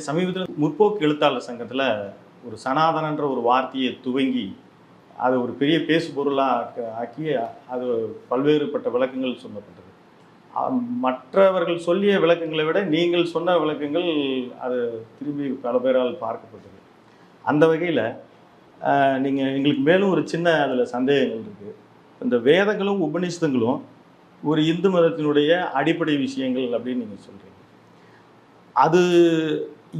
சமீபத்தில் முற்போக்கு எழுத்தாளர் சங்கத்தில் ஒரு சனாதனன்ற ஒரு வார்த்தையை துவங்கி அது ஒரு பெரிய பேசு பொருளாக ஆக்கி அது பல்வேறுபட்ட விளக்கங்கள் சொல்லப்பட்டது. மற்றவர்கள் சொல்லிய விளக்கங்களை விட நீங்கள் சொன்ன விளக்கங்கள் அது திரும்பி பல பேரால் பார்க்கப்பட்டது. அந்த வகையில் நீங்கள் எங்களுக்கு மேலும் ஒரு சின்ன அதில் சந்தேகங்கள் இருக்குது. இந்த வேதங்களும் உபநிஷதங்களும் ஒரு இந்து மதத்தினுடைய அடிப்படை விஷயங்கள் அப்படின்னு நீங்கள் சொல்கிறீங்க. அது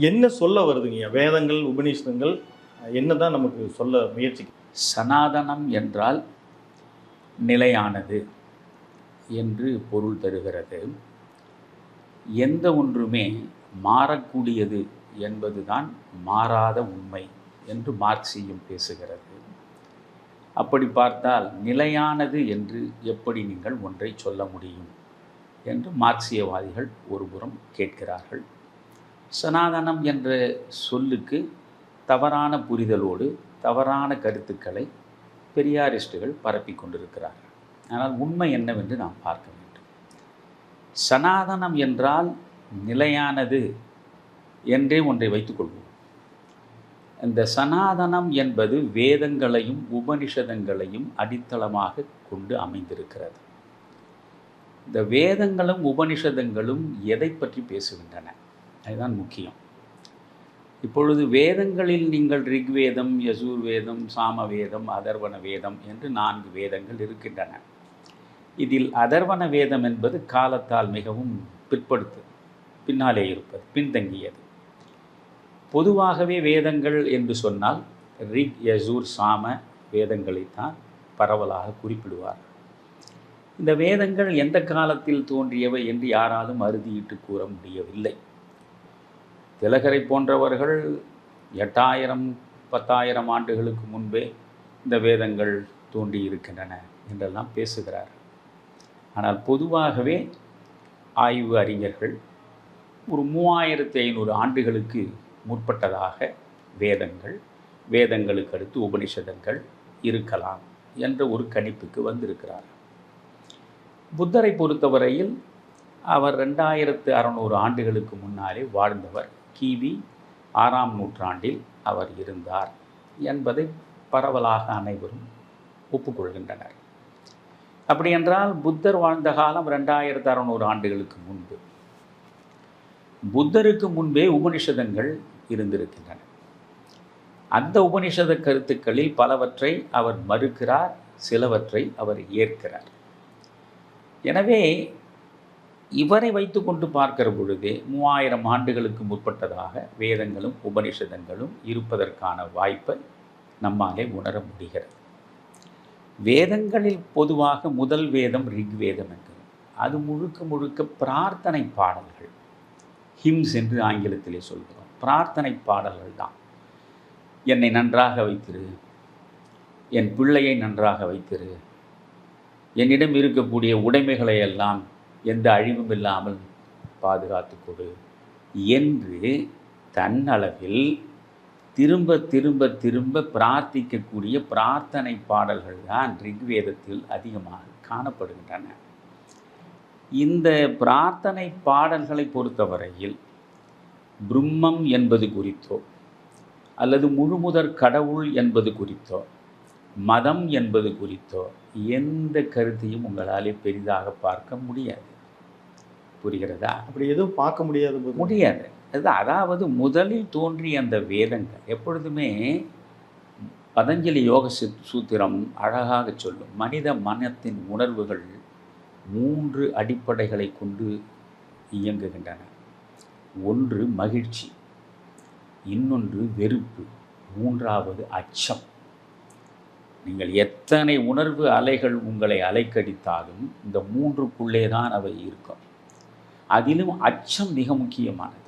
என்ன சொல்ல வருதுங்க? வேதங்கள் உபநிஷதங்கள் என்ன தான் நமக்கு சொல்ல முயற்சி? சனாதனம் என்றால் நிலையானது என்று பொருள் தருகிறது. எந்த ஒன்றுமே மாறக்கூடியது என்பதுதான் மாறாத உண்மை என்று மார்க்சியம் பேசுகிறது. அப்படி பார்த்தால் நிலையானது என்று எப்படி நீங்கள் ஒன்றை சொல்ல முடியும் என்று மார்க்சியவாதிகள் ஒருபுறம் கேட்கிறார்கள். சனாதனம் என்ற சொல்லுக்கு தவறான புரிதலோடு தவறான கருத்துக்களை பெரியாரிஸ்டுகள் பரப்பி கொண்டிருக்கிறார்கள். ஆனால் உண்மை என்னவென்று நாம் பார்க்க வேண்டும். சனாதனம் என்றால் நிலையானது என்றே ஒன்றை வைத்துக்கொள்வோம். இந்த சனாதனம் என்பது வேதங்களையும் உபனிஷதங்களையும் அடித்தளமாக கொண்டு அமைந்திருக்கிறது. இந்த வேதங்களும் உபனிஷதங்களும் எதை பற்றி பேசுகின்றன? அதுதான் முக்கியம். இப்பொழுது வேதங்களில் நீங்கள் ரிக்வேதம், யஜுர்வேதம், சாமவேதம், அதர்வண வேதம் என்று 4 வேதங்கள் இருக்கின்றன. இதில் அதர்வண வேதம் என்பது காலத்தால் மிகவும் பின்னாலே இருப்பது, பின்தங்கியது. பொதுவாகவே வேதங்கள் என்று சொன்னால் ரிக், யஜுர், சாம வேதங்களைத்தான் பரவலாக குறிப்பிடுவார்கள். இந்த வேதங்கள் எந்த காலத்தில் தோன்றியவை என்று யாராலும் அறுதியிட்டு கூற முடியவில்லை. திலகரை போன்றவர்கள் 8000 10,000 ஆண்டுகளுக்கு முன்பே இந்த வேதங்கள் தோன்றி இருக்கின்றன என்றெல்லாம் பேசுகிறார். ஆனால் பொதுவாகவே ஆய்வு அறிஞர்கள் ஒரு 3500 ஆண்டுகளுக்கு முற்பட்டதாக வேதங்களுக்கு அடுத்து உபனிஷதங்கள் இருக்கலாம் என்ற ஒரு கணிப்புக்கு வந்திருக்கிறார். புத்தரை பொறுத்தவரையில் அவர் 2600 ஆண்டுகளுக்கு முன்னாலே வாழ்ந்தவர். கிபி 6ஆம் நூற்றாண்டில் அவர் இருந்தார் என்பதை பரவலாக அனைவரும் ஒப்புக்கொள்கின்றனர். அப்படி என்றால் புத்தர் வாழ்ந்த காலம் 2600 ஆண்டுகளுக்கு முன்பு. புத்தருக்கு முன்பே உபனிஷதங்கள் இருந்திருக்கின்றன. அந்த உபனிஷத கருத்துக்களில் பலவற்றை அவர் மறுக்கிறார், சிலவற்றை அவர் ஏற்கிறார். எனவே இவரை வைத்து கொண்டு பார்க்கிற பொழுதே 3000 ஆண்டுகளுக்கு முற்பட்டதாக வேதங்களும் உபனிஷதங்களும் இருப்பதற்கான வாய்ப்பை நம்மாலே உணர முடிகிறது. வேதங்களில் பொதுவாக முதல் வேதம் ரிக்வேதம் என்கிறது. அது முழுக்க பிரார்த்தனை பாடல்கள், ஹிம்ஸ் என்று ஆங்கிலத்திலே சொல்கிறோம். பிரார்த்தனை பாடல்கள் தான். என்னை நன்றாக வைத்திரு, என் பிள்ளையை நன்றாக வைத்திரு, என்னிடம் இருக்கக்கூடிய உடைமைகளை எல்லாம் எந்த அழிவும் இல்லாமல் பாதுகாத்து கொடு என்று தன்னளவில் திரும்ப திரும்ப திரும்ப பிரார்த்திக்கக்கூடிய பிரார்த்தனை பாடல்கள் தான் ரிக்வேதத்தில் அதிகமாக காணப்படுகின்றன. இந்த பிரார்த்தனை பாடல்களை பொறுத்தவரையில் பிரம்மம் என்பது குறித்தோ அல்லது முழுமுதற் கடவுள் என்பது குறித்தோ மதம் என்பது குறித்தோ எந்த கருத்தையும் உங்களாலே பெரிதாக பார்க்க முடியாது. புரிகிறதா? அப்படி எதுவும் பார்க்க முடியாது. அதாவது முதலில் தோன்றிய அந்த வேதங்கள் எப்பொழுதுமே பதஞ்சலி யோக சூத்திரம் அழகாக சொல்லும். மனித மனத்தின் உணர்வுகள் 3 அடிப்படைகளை கொண்டு இயங்குகின்றன. ஒன்று மகிழ்ச்சி, இன்னொன்று வெறுப்பு, 3வது அச்சம். நீங்கள் எத்தனை உணர்வு அலைகள் உங்களை அலைக்கடித்தாலும் இந்த 3க்குள்ளே தான் அவை இருக்கும். அதிலும் அச்சம் மிக முக்கியமானது.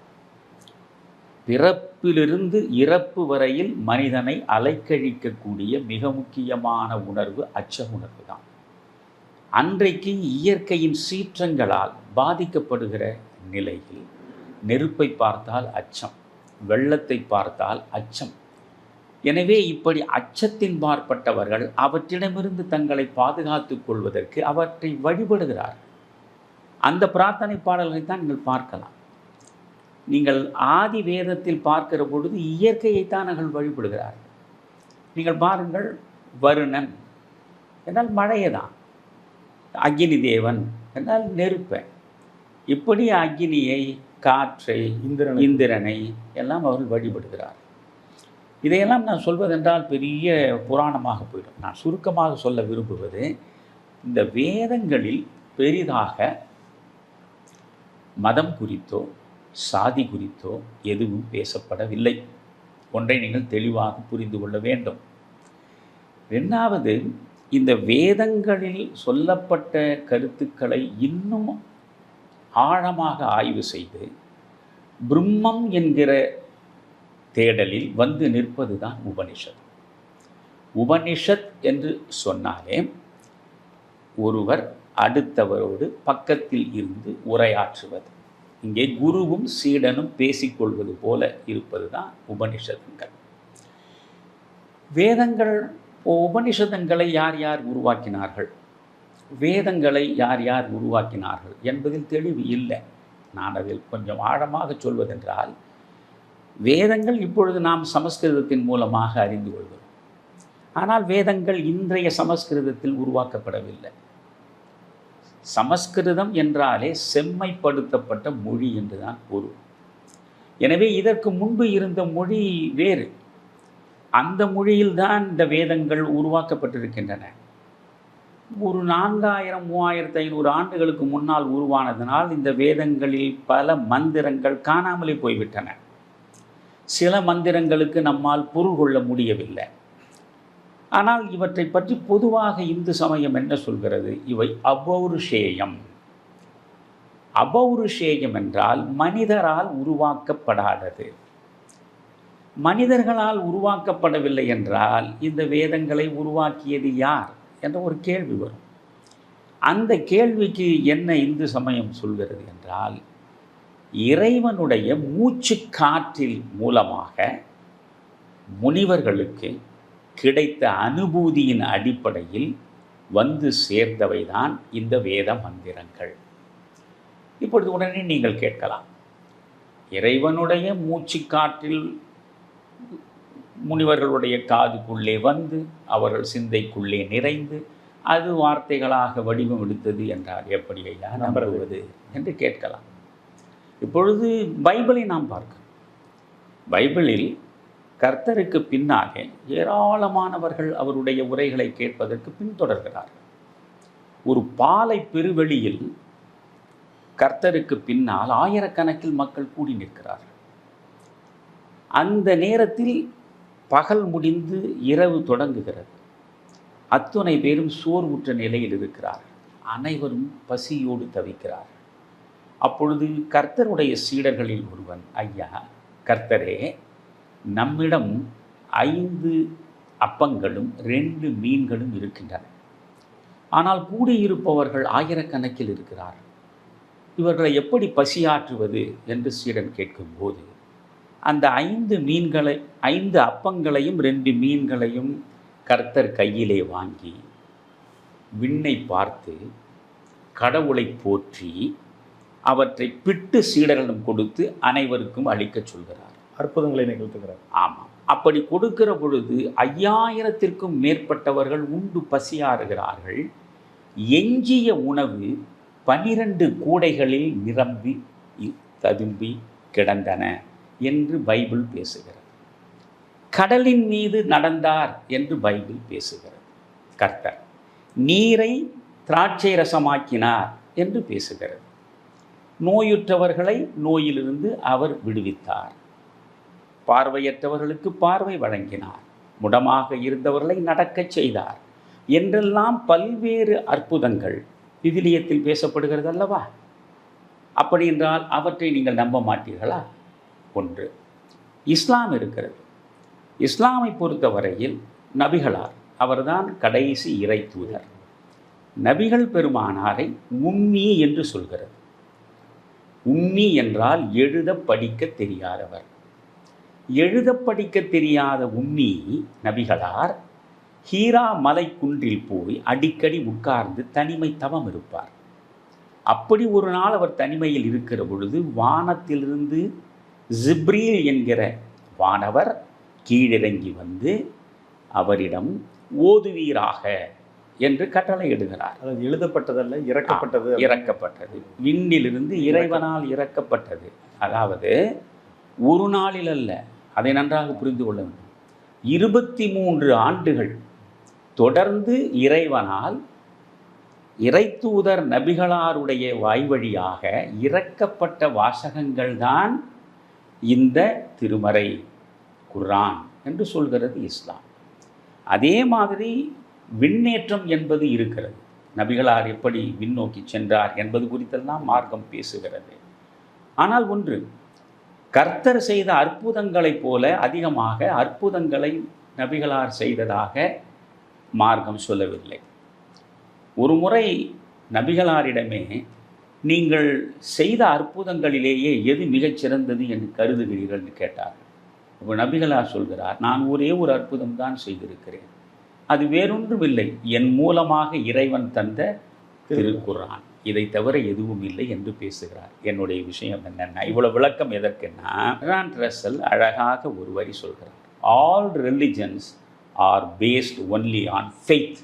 பிறப்பிலிருந்து இறப்பு வரையில் மனிதனை அலைக்கழிக்கக்கூடிய மிக முக்கியமான உணர்வு அச்ச உணர்வு தான். அன்றைக்கு இயற்கையின் சீற்றங்களால் பாதிக்கப்படுகிற நிலையில் நெருப்பை பார்த்தால் அச்சம், வெள்ளத்தை பார்த்தால் அச்சம். எனவே இப்படி அச்சத்தின் பார்ப்பட்டவர்கள் அவற்றிடமிருந்து தங்களை பாதுகாத்துக் கொள்வதற்கு அவற்றை வழிபடுகிறார்கள். அந்த பிரார்த்தனை பாடல்களை தான் நீங்கள் பார்க்கலாம். நீங்கள் ஆதி வேதத்தில் பார்க்கிற பொழுது இயற்கையைத்தான் அவர்கள் வழிபடுகிறார்கள். நீங்கள் பாருங்கள், வருணன் என்றால் மழையை தான், அக்னி தேவன் என்றால் நெருப்பை, இப்படி அக்னியை, காற்றை, இந்திரனை எல்லாம் அவர்கள் வழிபடுகிறார். இதையெல்லாம் நான் சொல்வதென்றால் பெரிய புராணமாக போயிடும். நான் சுருக்கமாக சொல்ல விரும்புவது, இந்த வேதங்களில் பெரிதாக மதம் குறித்தோ சாதி குறித்தோ எதுவும் பேசப்படவில்லை. ஒன்றை நீங்கள் தெளிவாக புரிந்து கொள்ள வேண்டும். இரண்டாவது, இந்த வேதங்களில் சொல்லப்பட்ட கருத்துக்களை இன்னும் ஆழமாக ஆய்வு செய்து பிரம்மம் என்கிற தேடலில் வந்து நிற்பது தான் உபனிஷத். உபனிஷத் என்று சொன்னாலே ஒருவர் அடுத்தவரோடு பக்கத்தில் இருந்து உரையாற்றுவது, இங்கே குருவும் சீடனும் பேசிக்கொள்வது போல இருப்பது தான் உபனிஷதங்கள். வேதங்கள், உபனிஷதங்களை யார் யார் உருவாக்கினார்கள், வேதங்களை யார் யார் உருவாக்கினார்கள் என்பதில் தெளிவு இல்லை. நான் அதில் கொஞ்சம் ஆழமாக சொல்வதென்றால், வேதங்கள் இப்பொழுது நாம் சமஸ்கிருதத்தின் மூலமாக அறிந்து கொள்கிறோம். ஆனால் வேதங்கள் இன்றைய சமஸ்கிருதத்தில் உருவாக்கப்படவில்லை. சமஸ்கிருதம் என்றாலே செம்மைப்படுத்தப்பட்ட மொழி என்றுதான் பொருள். எனவே இதற்கு முன்பு இருந்த மொழி வேறு. அந்த மொழியில்தான் இந்த வேதங்கள் உருவாக்கப்பட்டிருக்கின்றன. ஒரு 4000-3500 ஆண்டுகளுக்கு முன்னால் உருவானதனால் இந்த வேதங்களில் பல மந்திரங்கள் காணாமலே போய்விட்டன. சில மந்திரங்களுக்கு நம்மால் பொருள் கொள்ள முடியவில்லை. ஆனால் இவற்றை பற்றி பொதுவாக இந்து சமயம் என்ன சொல்கிறது? இவை அபௌருஷேயம். அபௌருஷேயம் என்றால் மனிதரால் உருவாக்கப்படாதது. மனிதர்களால் உருவாக்கப்படவில்லை என்றால் இந்த வேதங்களை உருவாக்கியது யார் என்ற ஒரு கேள்வி வரும். அந்த கேள்விக்கு என்ன இந்து சமயம் சொல்கிறது என்றால், இறைவனுடைய மூச்சு காற்றில் மூலமாக முனிவர்களுக்கு கிடைத்த அனுபூதியின் அடிப்படையில் வந்து சேர்ந்தவைதான் இந்த வேத மந்திரங்கள். இப்பொழுது உடனே நீங்கள் கேட்கலாம், இறைவனுடைய மூச்சு காற்றில் முனிவர்களுடைய காதுக்குள்ளே வந்து அவர்கள் சிந்தைக்குள்ளே நிறைந்து அது வார்த்தைகளாக வடிவம் எடுத்தது என்றால் எப்படி ஐயா நம்புவது என்று கேட்கலாம். இப்பொழுது பைபிளை நாம் பார்க்கிறோம். பைபிளில் கர்த்தருக்கு பின்னாக ஏராளமானவர்கள் அவருடைய உரைகளை கேட்பதற்கு பின்தொடர்கிறார்கள். ஒரு பாலை பெருவெளியில் கர்த்தருக்கு பின்னால் ஆயிரக்கணக்கில் மக்கள் கூடி நிற்கிறார்கள். அந்த நேரத்தில் பகல் முடிந்து இரவு தொடங்குகிறது. அத்துணை பேரும் சோர்வுற்ற நிலையில் இருக்கிறார்கள். அனைவரும் பசியோடு தவிக்கிறார்கள். அப்பொழுது கர்த்தருடைய சீடர்களில் ஒருவன், ஐயா கர்த்தரே, நம்மிடம் 5 அப்பங்களும் 2 மீன்களும் இருக்கின்றன. ஆனால் கூடியிருப்பவர்கள் ஆயிரக்கணக்கில் இருக்கிறார்கள். இவர்களை எப்படி பசியாற்றுவது என்று சீடன் கேட்கும்போது, அந்த 5 அப்பங்களையும் 2 மீன்களையும் கர்த்தர் கையிலே வாங்கி விண்ணை பார்த்து கடவுளை போற்றி அவற்றை பிட்டு சீடர்களிடம் கொடுத்து அனைவருக்கும் அளிக்க சொல்கிறார். அற்புதங்களை நிகழ்த்துகிறார். ஆமாம். அப்படி கொடுக்கிற பொழுது 5000த்திற்கும் மேற்பட்டவர்கள் உண்டு பசியாறுகிறார்கள். எஞ்சிய உணவு 12 கூடைகளில் நிரம்பி ததும்பி கிடந்தன என்று பைபிள் பேசுகிறது. கடலின் மீது நடந்தார் என்று பைபிள் பேசுகிறது. கர்த்தர் நீரை திராட்சை ரசமாக்கினார் என்று பேசுகிறது. நோயுற்றவர்களை நோயிலிருந்து அவர் விடுவித்தார். பார்வையற்றவர்களுக்கு பார்வை வழங்கினார். முடமாக இருந்தவர்களை நடக்கச் செய்தார் என்றெல்லாம் பல்வேறு அற்புதங்கள் விவிலியத்தில் பேசப்படுகிறது அல்லவா? அப்படி என்றால் அவற்றை நீங்கள் நம்ப மாட்டீர்களா? ஒன்று. இஸ்லாம் இருக்கிறது. இஸ்லாமை பொறுத்தவரையில் நபிகளார், அவர்தான் கடைசி இறை தூதர். நபிகள் பெருமானாரை உம்மி என்று சொல்கிறது. உம்மி என்றால் எழுத படிக்க தெரியாதவர். எழுத படிக்க தெரியாத உம்மி நபிகளார் ஹீரா மலை குன்றில் போய் அடிக்கடி உட்கார்ந்து தனிமை தவம் இருப்பார். அப்படி ஒரு நாள் அவர் தனிமையில் இருக்கிற பொழுது வானத்திலிருந்து ஜிப்ரீல் என்கிற வானவர் கீழிறங்கி வந்து அவரிடம் ஓதுவீராக என்று கட்டளையிடுகிறார். அது எழுதப்பட்டதல்ல, இறக்கப்பட்டது. இறக்கப்பட்டது, விண்ணிலிருந்து இறைவனால் இறக்கப்பட்டது. அதாவது ஒரு நாளில் அல்ல, அதை நன்றாக புரிந்து கொள்ள வேண்டும். 23 ஆண்டுகள் தொடர்ந்து இறைவனால் இறைத்தூதர் நபிகளாருடைய வாய்வழியாக இறக்கப்பட்ட வாசகங்கள் தான் இந்த திருமறை குர்ஆன் என்று சொல்கிறது இஸ்லாம். அதே மாதிரி விண்ணேற்றம் என்பது இருக்கிறது. நபிகளார் எப்படி விண்ணோக்கி சென்றார் என்பது குறித்தெல்லாம் மார்க்கம் பேசுகிறது. ஆனால் ஒன்று, கர்த்தர் செய்த அற்புதங்களைப் போல அதிகமாக அற்புதங்களை நபிகளார் செய்ததாக மார்க்கம் சொல்லவில்லை. ஒரு முறை நபிகளாரிடமே நீங்கள் செய்த அற்புதங்களிலேயே எது மிகச்சிறந்தது என்று கருதுகிறீர்கள் என்று கேட்டார்கள். இப்போ நபிகளார் சொல்கிறார், நான் ஒரே ஒரு அற்புதம் தான் செய்திருக்கிறேன், அது வேறொன்றுமில்லை, என் மூலமாக இறைவன் தந்த திருக்குர்ஆன், இதை தவிர எதுவும் இல்லை என்று பேசுகிறார். என்னுடைய விஷயம் என்னென்ன, இவ்வளோ விளக்கம் எதற்குன்னா, பெர்ட்ராண்ட் ரஸ்ஸல் அழகாக ஒரு வரி சொல்கிறார், all religions are based only on faith.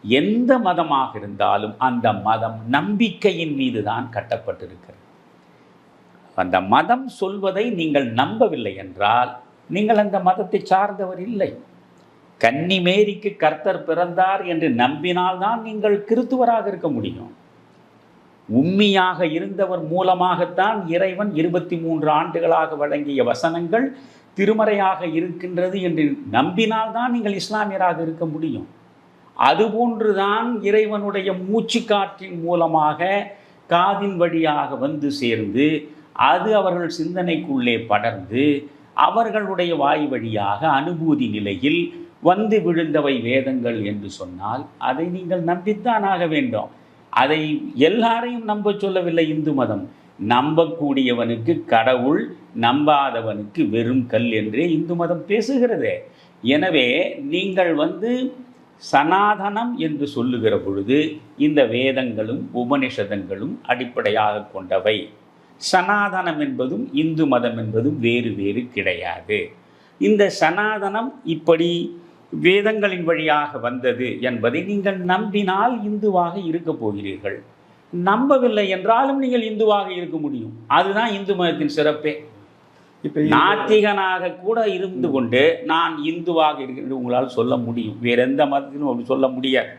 எந்த மதமாக இருந்தாலும் அந்த மதம் நம்பிக்கையின் மீது தான் கட்டப்பட்டிருக்கிறது. அந்த மதம் சொல்வதை நீங்கள் நம்பவில்லை என்றால் நீங்கள் அந்த மதத்தை சார்ந்தவர் இல்லை. கன்னிமேரிக்கு கர்த்தர் பிறந்தார் என்று நம்பினால்தான் நீங்கள் கிறித்துவராக இருக்க முடியும். உம்மியாக இருந்தவர் மூலமாகத்தான் இறைவன் 23 ஆண்டுகளாக வழங்கிய வசனங்கள் திருமறையாக இருக்கின்றது என்று நம்பினால்தான் நீங்கள் இஸ்லாமியராக இருக்க முடியும். அதுபோன்றுதான் இறைவனுடைய மூச்சு காற்றின் மூலமாக காதின் வழியாக வந்து சேர்ந்து அது அவர்கள் சிந்தனைக்குள்ளே படர்ந்து அவர்களுடைய வாய் வழியாக அனுபூதி நிலையில் வந்து விழுந்தவை வேதங்கள் என்று சொன்னால் அதை நீங்கள் நம்பித்தான் ஆக வேண்டும். அதை எல்லாரையும் நம்ப சொல்லவில்லை இந்து மதம். நம்பக்கூடியவனுக்கு கடவுள், நம்பாதவனுக்கு வெறும் கல் என்றே இந்து மதம் பேசுகிறது. எனவே நீங்கள் சனாதனம் என்று சொல்லுகிற பொழுது இந்த வேதங்களும் உபனிஷதங்களும் அடிப்படையாக கொண்டவை. சனாதனம் என்பதும் இந்து மதம் என்பதும் வேறு வேறு கிடையாது. இந்த சனாதனம் இப்படி வேதங்களின் வழியாக வந்தது என்பதை நீங்கள் நம்பினால் இந்துவாக இருக்க போகிறீர்கள். நம்பவில்லை என்றாலும் நீங்கள் இந்துவாக இருக்க முடியும். அதுதான் இந்து மதத்தின் சிறப்பே. இப்போ நாத்திகனாக கூட இருந்து கொண்டு நான் இந்துவாக இருக்கிறது உங்களால் சொல்ல முடியும். வேறு எந்த மதத்திலும் அப்படி சொல்ல முடியாது.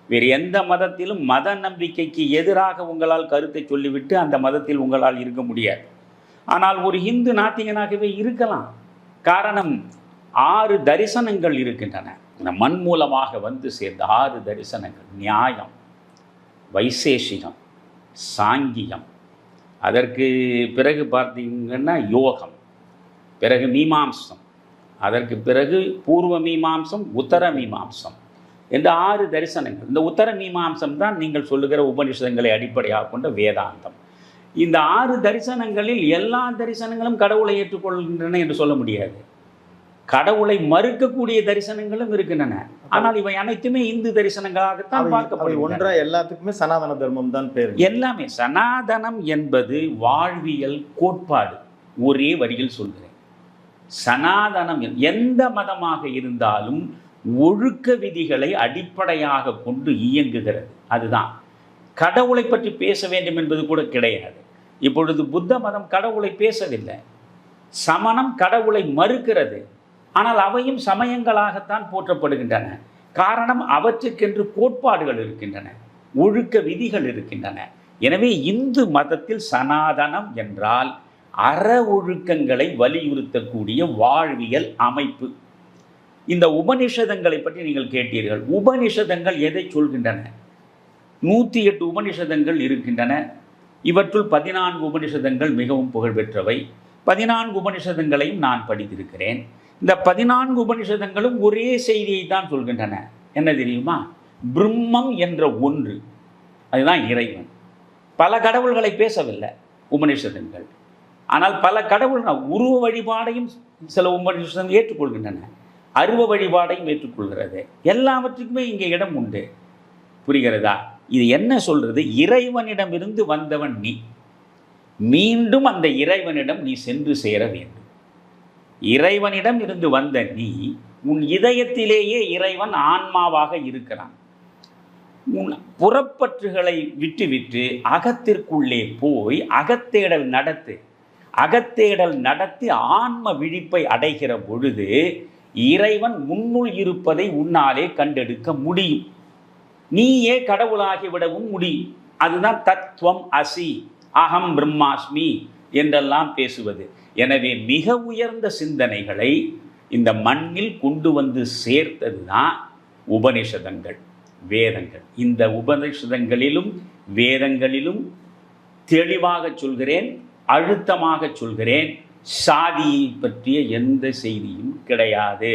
வேறு எந்த மதத்திலும் மத நம்பிக்கைக்கு எதிராக உங்களால் கருத்தை சொல்லிவிட்டு அந்த மதத்தில் உங்களால் இருக்க முடியாது. ஆனால் ஒரு இந்து நாத்திகனாகவே இருக்கலாம். காரணம், 6 தரிசனங்கள் இருக்கின்றன. இந்த மண் மூலமாக வந்து சேர்ந்த 6 தரிசனங்கள்: நியாயம், வைசேஷிகம், சாங்கியம், அதற்கு பிறகு பார்த்தீங்கன்னா யோகம், பிறகு மீமாம்சம், அதற்கு பிறகு பூர்வ மீமாம்சம், உத்தர மீமாம்சம் என்ற 6 தரிசனங்கள். இந்த உத்தர மீமாம்சம் தான் நீங்கள் சொல்லுகிற உபனிஷதங்களை அடிப்படையாக கொண்ட வேதாந்தம். இந்த 6 தரிசனங்களில் எல்லா தரிசனங்களும் கடவுளை ஏற்றுக்கொள்கின்றன என்று சொல்ல முடியாது. கடவுளை மறுக்கக்கூடிய தரிசனங்களும் இருக்கின்றன. ஆனால் இவை அனைத்துமே இந்து தரிசனங்களாகத்தான் பார்க்கப்படுகின்றன. ஒன்றா எல்லாத்துக்குமே சனாதன தர்மம் தான் பேர். எல்லாமே சனாதனம் என்பது வாழ்வியல் கோட்பாடு. ஒரே வரியில் சொல்கிறேன், சனாதனம் எந்த மதமாக இருந்தாலும் ஒழுக்க விதிகளை அடிப்படையாக கொண்டு இயங்குகிறது. அதுதான். கடவுளை பற்றி பேச வேண்டும் என்பது கூட கிடையாது. இப்பொழுது புத்த மதம் கடவுளை பேசவில்லை. சமணம் கடவுளை மறுக்கிறது. ஆனால் அவையும் சமயங்களாகத்தான் போற்றப்படுகின்றன. காரணம், அவற்றுக்கென்று கோட்பாடுகள் இருக்கின்றன, ஒழுக்க விதிகள் இருக்கின்றன. எனவே இந்து மதத்தில் சனாதனம் என்றால் அற ஒழுக்கங்களை வலியுறுத்தக்கூடிய வாழ்வியல் அமைப்பு. இந்த உபனிஷதங்களை பற்றி நீங்கள் கேட்டீர்கள். உபனிஷதங்கள் எதை சொல்கின்றன? 108 உபனிஷதங்கள் இருக்கின்றன. இவற்றுள் 14 உபனிஷதங்கள் மிகவும் புகழ்பெற்றவை. 14 உபனிஷதங்களையும் நான் படித்திருக்கிறேன். இந்த 14 உபனிஷதங்களும் ஒரே செய்தியை தான் சொல்கின்றன. என்ன தெரியுமா? பிரம்மம் என்ற ஒன்று, அதுதான் இறைவன். பல கடவுள்களை பேசவில்லை உபனிஷதங்கள். ஆனால் பல கடவுள்கள், உருவ வழிபாடையும் சில உபனிஷதங்கள் ஏற்றுக்கொள்கின்றன, அருவ வழிபாடையும் ஏற்றுக்கொள்கிறது. எல்லாவற்றுக்குமே இங்கே இடம் உண்டு. புரிகிறதா? இது என்ன சொல்றது? இறைவனிடமிருந்து வந்தவன் மீண்டும் அந்த இறைவனிடம் நீ சென்று சேர வேண்டும். இறைவனிடம் இருந்து வந்த நீ உன் இதயத்திலேயே இறைவன் ஆன்மாவாக இருக்கிறான். உன் புறப்பற்றுகளை விட்டுவிட்டு அகத்திற்குள்ளே போய் அகத்தேடல் நடத்தி ஆன்ம விழிப்பை அடைகிற பொழுது இறைவன் உன்னுள் இருப்பதை உன்னாலே கண்டெடுக்க முடியும். நீயே கடவுளாகிவிடவும் முடியும். அதுதான் தத்துவம் அசி, அகம் பிரம்மாஸ்மி என்றெல்லாம் பேசுவது. எனவே மிக உயர்ந்த சிந்தனைகளை இந்த மண்ணில் கொண்டு வந்து சேர்த்தது தான் உபனிஷதங்கள், வேதங்கள். இந்த உபனிஷதங்களிலும் வேதங்களிலும் தெளிவாக சொல்கிறேன், அழுத்தமாக சொல்கிறேன், சாதியை பற்றிய எந்த செய்தியும் கிடையாது.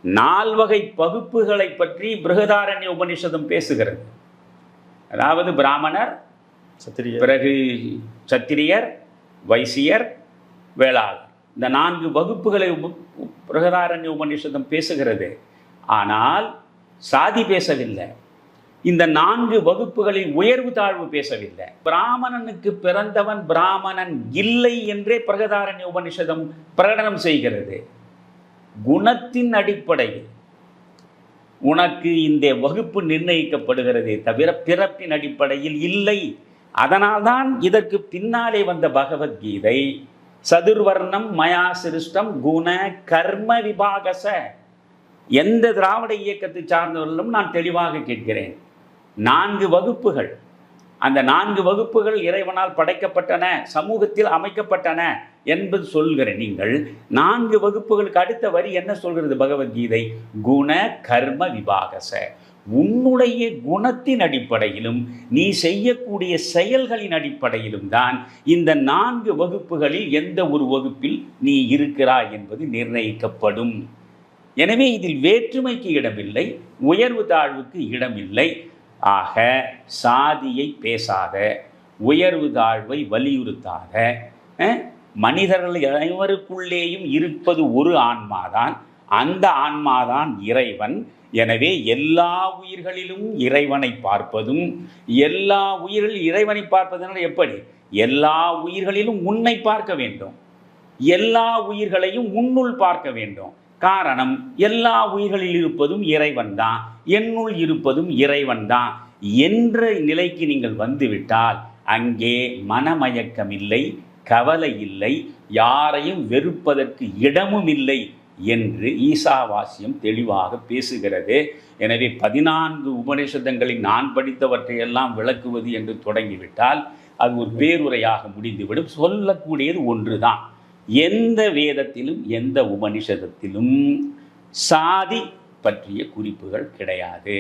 4 வகை பகுப்புகளை பற்றி பிருகதாரண்ய உபனிஷதம் பேசுகிறது. அதாவது பிராமணர், பிறகு சத்திரியர், வைசியர், வேளாளர். இந்த 4 வகுப்புகளை பிருகதாரண்ய உபனிஷதம் பேசுகிறது. ஆனால் சாதி பேசவில்லை. இந்த 4 வகுப்புகளில் உயர்வு தாழ்வு பேசவில்லை. பிராமணனுக்கு பிறந்தவன் பிராமணன் இல்லை என்றே பிருகதாரண்ய உபனிஷதம் பிரகடனம் செய்கிறது. குணத்தின் அடிப்படையில் உனக்கு இந்த வகுப்பு நிர்ணயிக்கப்படுகிறதே தவிர பிறப்பின் அடிப்படையில் இல்லை. அதனால்தான் இதற்கு பின்னாலே வந்த பகவத்கீதை சதுர்வர்ணம் மயா சிருஷ்டம் குண கர்ம விபாகச. எந்த திராவிட இயக்கத்தை சார்ந்தவர்களும் நான் தெளிவாக கேட்கிறேன். 4 வகுப்புகள். அந்த 4 வகுப்புகள் இறைவனால் படைக்கப்பட்டன, சமூகத்தில் அமைக்கப்பட்டன என்பது சொல்கிறேன். நீங்கள் 4 வகுப்புகளுக்கு அடுத்த வரி என்ன சொல்கிறது பகவத்கீதை? குண கர்ம விபாகச. உன்னுடைய குணத்தின் அடிப்படையிலும் நீ செய்யக்கூடிய செயல்களின் அடிப்படையிலும் தான் இந்த 4 வகுப்புகளில் எந்த ஒரு வகுப்பில் நீ இருக்கிறாய் என்பது நிர்ணயிக்கப்படும். எனவே இதில் வேற்றுமைக்கு இடமில்லை, உயர்வு தாழ்வுக்கு இடமில்லை. ஆக சாதியை பேசாத, உயர்வு தாழ்வை வலியுறுத்தாத, மனிதர்கள் அனைவருக்குள்ளேயும் இருப்பது ஒரு ஆன்மாதான், அந்த ஆன்மாதான் இறைவன். எனவே எல்லா உயிர்களிலும் இறைவனை பார்ப்பதும், எல்லா உயிர்களில் இறைவனை பார்ப்பதனால் எப்படி? எல்லா உயிர்களிலும் உன்னை பார்க்க வேண்டும், எல்லா உயிர்களையும் உன்னுள் பார்க்க வேண்டும். காரணம், எல்லா உயிர்களில் இருப்பதும் இறைவன் தான், என்னுள் இருப்பதும் இறைவன் தான் என்ற நிலைக்கு நீங்கள் வந்துவிட்டால் அங்கே மனமயக்கம் இல்லை, கவலை இல்லை, யாரையும் வெறுப்பதற்கு இடமும் இல்லை என்று ஈசாவாசியம் தெளிவாக பேசுகிறது. எனவே 14 உபநிஷதங்களில் நான் படித்தவற்றையெல்லாம் விளக்குவது என்று தொடங்கிவிட்டால் அது ஒரு பேருரையாக முடிந்துவிடும். சொல்லக்கூடியது ஒன்று தான். எந்த வேதத்திலும் எந்த உபனிஷதத்திலும் சாதி பற்றிய குறிப்புகள் கிடையாது.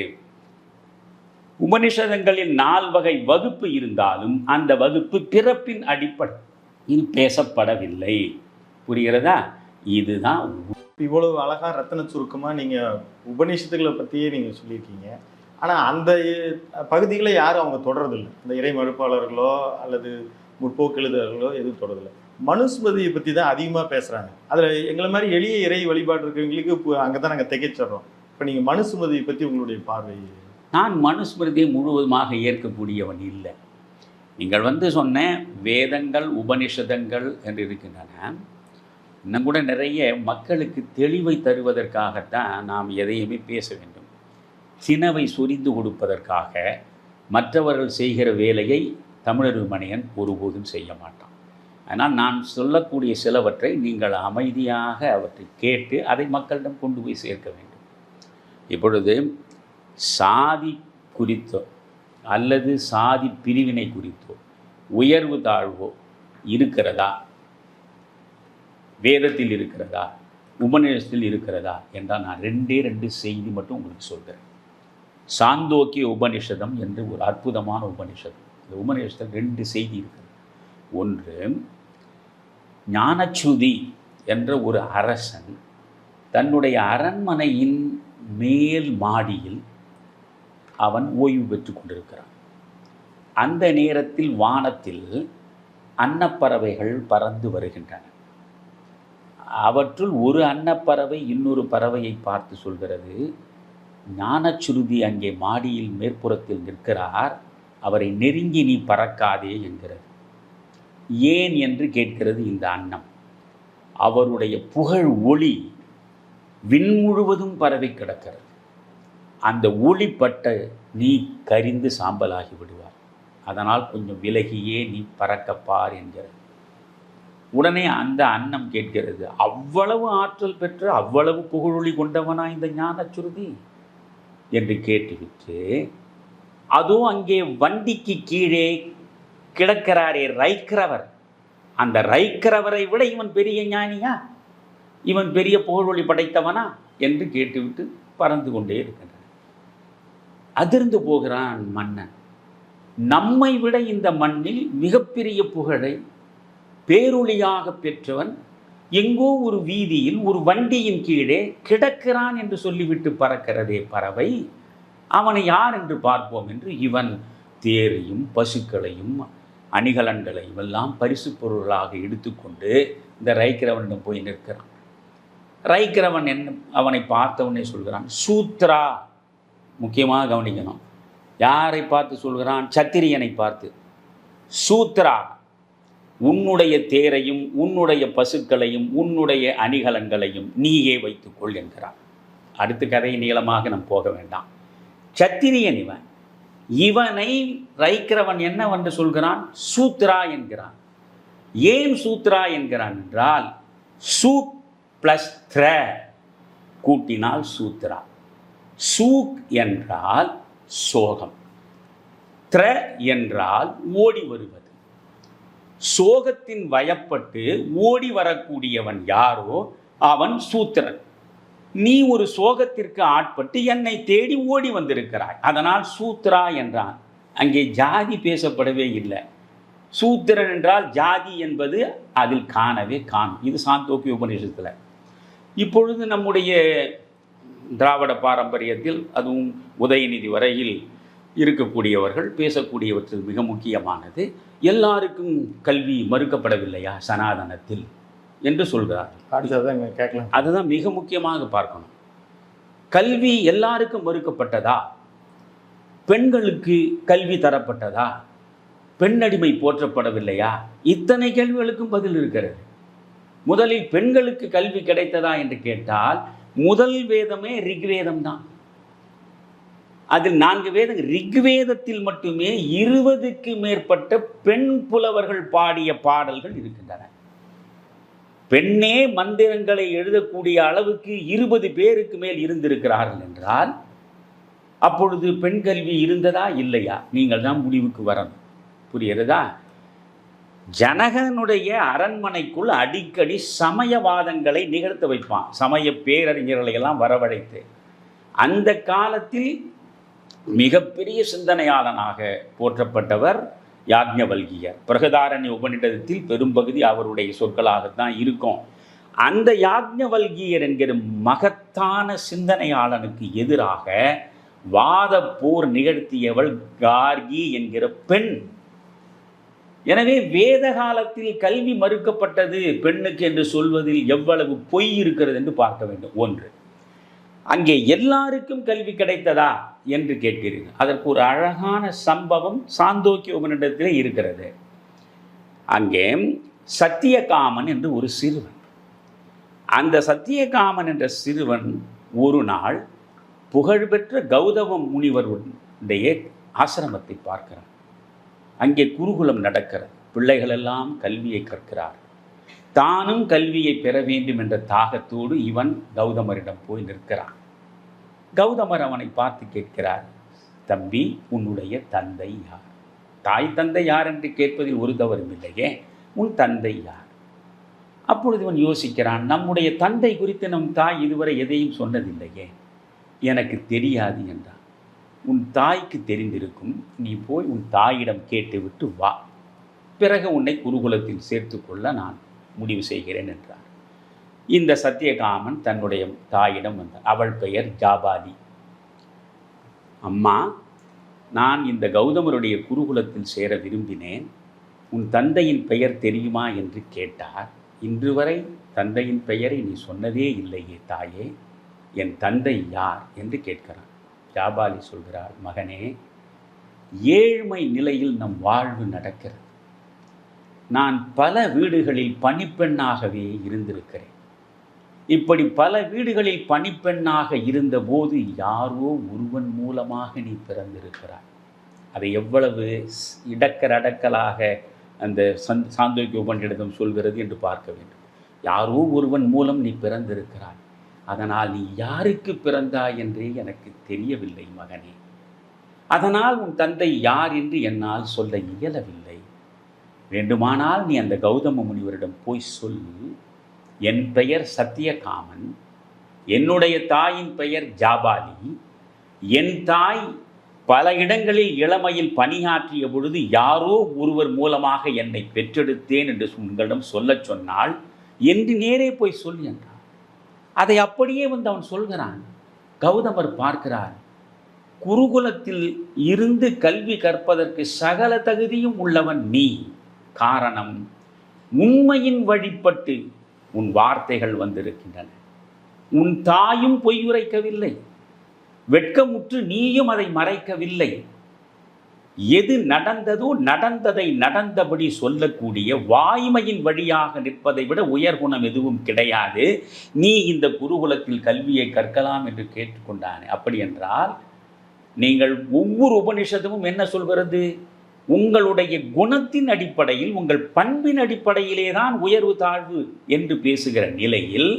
உபனிஷதங்களில் 4 வகை வகுப்பு இருந்தாலும் அந்த வகுப்பு பிறப்பின் அடிப்படையில் பேசப்படவில்லை. புரிகிறதா? இதுதான். இவ்வளவு அழகா ரத்தன சுருக்கமாக நீங்கள் உபநிஷத்துக்களை பற்றியே நீங்கள் சொல்லியிருக்கீங்க. ஆனால் அந்த பகுதிகளை யாரும் அவங்க தொடர்றதில்லை. அந்த இறை மறுப்பாளர்களோ அல்லது முற்போக்கு எழுதுகளோ எதுவும் தொடரதில்லை. மனுஸ்மிருதியை பற்றி தான் அதிகமாக பேசுகிறாங்க. அதில் எங்களை மாதிரி எளிய இறை வழிபாடு இருக்கிறவங்களுக்கு இப்போ அங்கே தான் நாங்கள் திகைச்சிட்றோம். இப்போ நீங்கள் மனுஸ்மிருதியை பற்றி உங்களுடைய பார்வை? நான் மனுஸ்மிருதியை முழுவதுமாக ஏற்கக்கூடியவன் இல்லை. நீங்கள் சொன்ன வேதங்கள் உபனிஷதங்கள் என்று இருக்கின்றன. இன்னும் கூட நிறைய மக்களுக்கு தெளிவை தருவதற்காகத்தான் நாம் எதையுமே பேச வேண்டும். சினவை சொரிந்து கொடுப்பதற்காக மற்றவர்கள் செய்கிற வேலையை தமிழர் மணியன் ஒருபோதும் செய்ய மாட்டான். ஆனால் நான் சொல்லக்கூடிய சிலவற்றை நீங்கள் அமைதியாக அவற்றை கேட்டு அதை மக்களிடம் கொண்டு போய் சேர்க்க வேண்டும். இப்பொழுது சாதி குறித்தோ அல்லது சாதி பிரிவினை குறித்தோ உயர்வு தாழ்வோ இருக்கிறதா, வேதத்தில் இருக்கிறதா, உபநிஷத்தில் இருக்கிறதா என்றால் நான் 2 செய்தி மட்டும் உங்களுக்கு சொல்கிறேன். சாந்தோக்கிய உபனிஷதம் என்று ஒரு அற்புதமான உபனிஷதம். இந்த உபநிஷத்தில் 2 செய்தி இருக்கிறது. ஒன்று, ஞானச்சுதி என்ற ஒரு அரசன் தன்னுடைய அரண்மனையின் மேல் மாடியில் அவன் ஓய்வு பெற்று கொண்டிருக்கிறான். அந்த நேரத்தில் வானத்தில் அன்னப்பறவைகள் பறந்து வருகின்றன. அவற்றுள் ஒரு அன்னப்பறவை இன்னொரு பறவையை பார்த்து சொல்கிறது, ஞானச்சுருதி அங்கே மாடியில் மேற்புறத்தில் நிற்கிறார், அவரை நெருங்கி நீ பறக்காதே என்கிறது. ஏன் என்று கேட்கிறது இந்த அன்னம். அவருடைய புகழ் ஒளி விண் முழுவதும் பரவி கிடக்கிறது. அந்த ஒளிப்பட்ட நீ கரிந்து சாம்பலாகி விடுவார், அதனால் கொஞ்சம் விலகியே நீ பறக்கப்பார் என்கிறது. உடனே அந்த அன்னம் கேட்கிறது, அவ்வளவு ஆற்றல் பெற்ற அவ்வளவு புகழொளி கொண்டவனா இந்த ஞான சுருதி என்று கேட்டுவிட்டு, அதோ அங்கே வண்டிக்கு கீழே கிடக்கிறாரே ரைக்கிறவர், அந்த ரைக்கிறவரை விட இவன் பெரிய ஞானியா, இவன் பெரிய புகழொளி படைத்தவனா என்று கேட்டுவிட்டு பறந்து கொண்டே இருக்கின்றன. அதிர்ந்து போகிறான் மன்னன். நம்மை விட இந்த மண்ணில் மிகப்பெரிய புகழை பேரொளியாக பெற்றவன் எங்கோ ஒரு வீதியில் ஒரு வண்டியின் கீழே கிடக்கிறான் என்று சொல்லிவிட்டு பறக்கிறதே பறவை, அவனை யார் என்று பார்ப்போம் என்று இவன் தேரையும் பசுக்களையும் அணிகலன்களையும் எல்லாம் பரிசு பொருளாக எடுத்துக்கொண்டு இந்த ரைக்கிறவனிடம் போய் நிற்கிறான். ரைக்கிறவன் என்ன அவனை பார்த்தவனே சொல்கிறான், சூத்ரா. முக்கியமாக கவனிக்கணும், யாரை பார்த்து சொல்கிறான்? சத்திரியனை பார்த்து. சூத்ரா, உன்னுடைய தேரையும் உன்னுடைய பசுக்களையும் உன்னுடைய அணிகலன்களையும் நீயே வைத்துக்கொள் என்கிறான். அடுத்த கதையை நீளமாக நாம் போக வேண்டாம். சத்திரியன் இவன். இவனை ரைக்கிறவன் என்னவென்று சொல்கிறான்? சூத்ரா என்கிறான். ஏன் சூத்ரா என்கிறான் என்றால், சூக் ப்ளஸ் த்ர கூட்டினால் சூத்ரா. சூக் என்றால் சோகம், த்ர என்றால் ஓடி வருவது. சோகத்தின் வயப்பட்டு ஓடி வரக்கூடியவன் யாரோ அவன் சூத்திரன். நீ ஒரு சோகத்திற்கு ஆட்பட்டு என்னை தேடி ஓடி வந்திருக்கிறாய், அதனால் சூத்ரா என்றான். அங்கே ஜாதி பேசப்படவே இல்லை. சூத்திரன் என்றால் ஜாதி என்பது அதில் காணவே காணும். இது சாந்தோக்கிய உபநிஷத்தில். இப்பொழுது நம்முடைய திராவிட பாரம்பரியத்தில், அதுவும் உதயநிதி வரையில் இருக்கக்கூடியவர்கள் பேசக்கூடியவற்றில் மிக முக்கியமானது, எல்லாருக்கும் கல்வி மறுக்கப்படவில்லையா சனாதனத்தில் என்று சொல்கிறார்கள். கேட்கலாம். அதுதான் மிக முக்கியமாக பார்க்கணும். கல்வி எல்லாருக்கும் மறுக்கப்பட்டதா? பெண்களுக்கு கல்வி தரப்பட்டதா? பெண்ணடிமை போற்றப்படவில்லையா? இத்தனை கேள்விகளுக்கும் பதில் இருக்கிறது. முதலில் பெண்களுக்கு கல்வி கிடைத்ததா என்று கேட்டால் முதல் வேதமே ரிக்வேதம் தான். அதில் 4 வேதங்கள். ரிக்வேதத்தில் மட்டுமே 20க்கு மேற்பட்ட பெண் புலவர்கள் பாடிய பாடல்கள் இருக்கின்றன. பெண்ணே மந்திரங்களை எழுதக்கூடிய அளவுக்கு 20 பேருக்கு மேல் இருந்திருக்கிறார்கள் என்றால் அப்பொழுது பெண் கல்வி இருந்ததா இல்லையா? நீங்கள் தான் முடிவுக்கு வரணும். புரிகிறதா? ஜனகனுடைய அரண்மனைக்குள் அடிக்கடி சமயவாதங்களை நிகழ்த்த வைப்பான், சமய பேரறிஞர்களை எல்லாம் வரவழைத்து. அந்த காலத்தில் மிகப்பெரிய சிந்தனையாளனாக போற்றப்பட்டவர் யாக்ஞவல்கியர். பிரகதாரண்ய உபநிடதத்தில் பெரும்பகுதி அவருடைய சொற்களாகத்தான் இருக்கும். அந்த யாக்ஞவல்கியர் என்கிற மகத்தான சிந்தனையாளனுக்கு எதிராக வாத போர் நிகழ்த்தியவள் கார்கி என்கிற பெண். எனவே வேத காலத்தில் கல்வி மறுக்கப்பட்டது பெண்ணுக்கு என்று சொல்வதில் எவ்வளவு பொய் இருக்கிறது என்று பார்க்க வேண்டும். ஒன்று, அங்கே எல்லாருக்கும் கல்வி கிடைத்ததா என்று கேட்கிறீர்கள். அதற்கு ஒரு அழகான சம்பவம் சாந்தோக்கிய உபநிடத்திலே இருக்கிறது. அங்கே சத்தியகாமன் என்று ஒரு சிறுவன், அந்த சத்தியகாமன் என்ற சிறுவன் ஒரு நாள் புகழ்பெற்ற கௌதம முனிவருடைய ஆசிரமத்தை பார்க்கிறார். அங்கே குருகுலம் நடக்கிறது. பிள்ளைகள் எல்லாம் கல்வியை கற்கிறார். தானும் கல்வியை பெற வேண்டும் என்ற தாகத்தோடு இவன் கௌதமரிடம் போய் நிற்கிறான். கௌதமர் அவனை பார்த்து கேட்கிறார், தம்பி, உன்னுடைய தந்தை யார்? தாய் தந்தை யார் என்று கேட்பதில் ஒரு தவறும் இல்லையே, உன் தந்தை யார்? அப்பொழுது இவன் யோசிக்கிறான், நம்முடைய தந்தை குறித்து நம் தாய் இதுவரை எதையும் சொன்னதில்லையே, எனக்கு தெரியாது என்றான். உன் தாய்க்கு தெரிந்திருக்கும், நீ போய் உன் தாயிடம் கேட்டுவிட்டு வா, பிறகு உன்னை குருகுலத்தில் சேர்த்து கொள்ள நான் முடிவு செய்கிறேன் என்றார். இந்த சத்தியகாமன் தன்னுடைய தாயிடம் வந்தார். அவள் பெயர் ஜாபாலி. அம்மா, நான் இந்த கௌதமருடைய குருகுலத்தில் சேர விரும்பினேன். உன் தந்தையின் பெயர் தெரியுமா என்று கேட்டார். இன்று வரை தந்தையின் பெயரை நீ சொன்னதே இல்லையே தாயே, என் தந்தை யார் என்று கேட்கிறான். ஜாபாலி சொல்கிறார், மகனே, ஏழ்மை நிலையில் நம் வாழ்வு நடக்கிறது. நான் பல வீடுகளில் பணிப்பெண்ணாகவே இருந்திருக்கிறேன். இப்படி பல வீடுகளில் பணிப்பெண்ணாக இருந்தபோது யாரோ ஒருவன் மூலமாக நீ பிறந்திருக்கிறாய். அதை எவ்வளவு இடக்கரடக்கலாக அந்த சாந்தோக்கிய உபநிடதம் சொல்கிறது என்று பார்க்க வேண்டும். யாரோ ஒருவன் மூலம் நீ பிறந்திருக்கிறாய். அதனால் நீ யாருக்கு பிறந்தாய் என்றே எனக்கு தெரியவில்லை மகனே. அதனால் உன் தந்தை யார் என்று என்னால் சொல்ல இயலவில்லை. வேண்டுமானால் நீ அந்த கௌதம முனிவரிடம் போய் சொல், என் பெயர் சத்தியகாமன், என்னுடைய தாயின் பெயர் ஜாபாலி, என் தாய் பல இடங்களில் இளமையில் பணியாற்றிய பொழுது யாரோ ஒருவர் மூலமாக என்னை பெற்றெடுத்தேன் என்று உங்களிடம் சொல்லச் சொன்னால் என்று நேரே போய் சொல் என்றார். அதை அப்படியே வந்து அவன் சொல்கிறான். கௌதமர் பார்க்கிறார், குருகுலத்தில் இருந்து கல்வி கற்பதற்கு சகல தகுதியும் உள்ளவன் நீ. காரணம், உண்மையின் வழிபட்டு உன் வார்த்தைகள் வந்திருக்கின்றன. உன் தாயும் பொய்யுரைக்கவில்லை, வெட்கமுற்று நீயும் அதை மறைக்கவில்லை. எது நடந்ததோ நடந்ததை நடந்தபடி சொல்லக்கூடிய வாய்மையின் வழியாக நிற்பதை விட உயர்குணம் எதுவும் கிடையாது. நீ இந்த குருகுலத்தில் கல்வியை கற்கலாம் என்று கேட்டுக்கொண்டானே. அப்படி என்றால் நீங்கள் ஒவ்வொரு உபனிஷதமும் என்ன சொல்கிறது? உங்களுடைய குணத்தின் அடிப்படையில், உங்கள் பண்பின் அடிப்படையிலே தான் உயர்வு தாழ்வு என்று பேசுகிற நிலையில்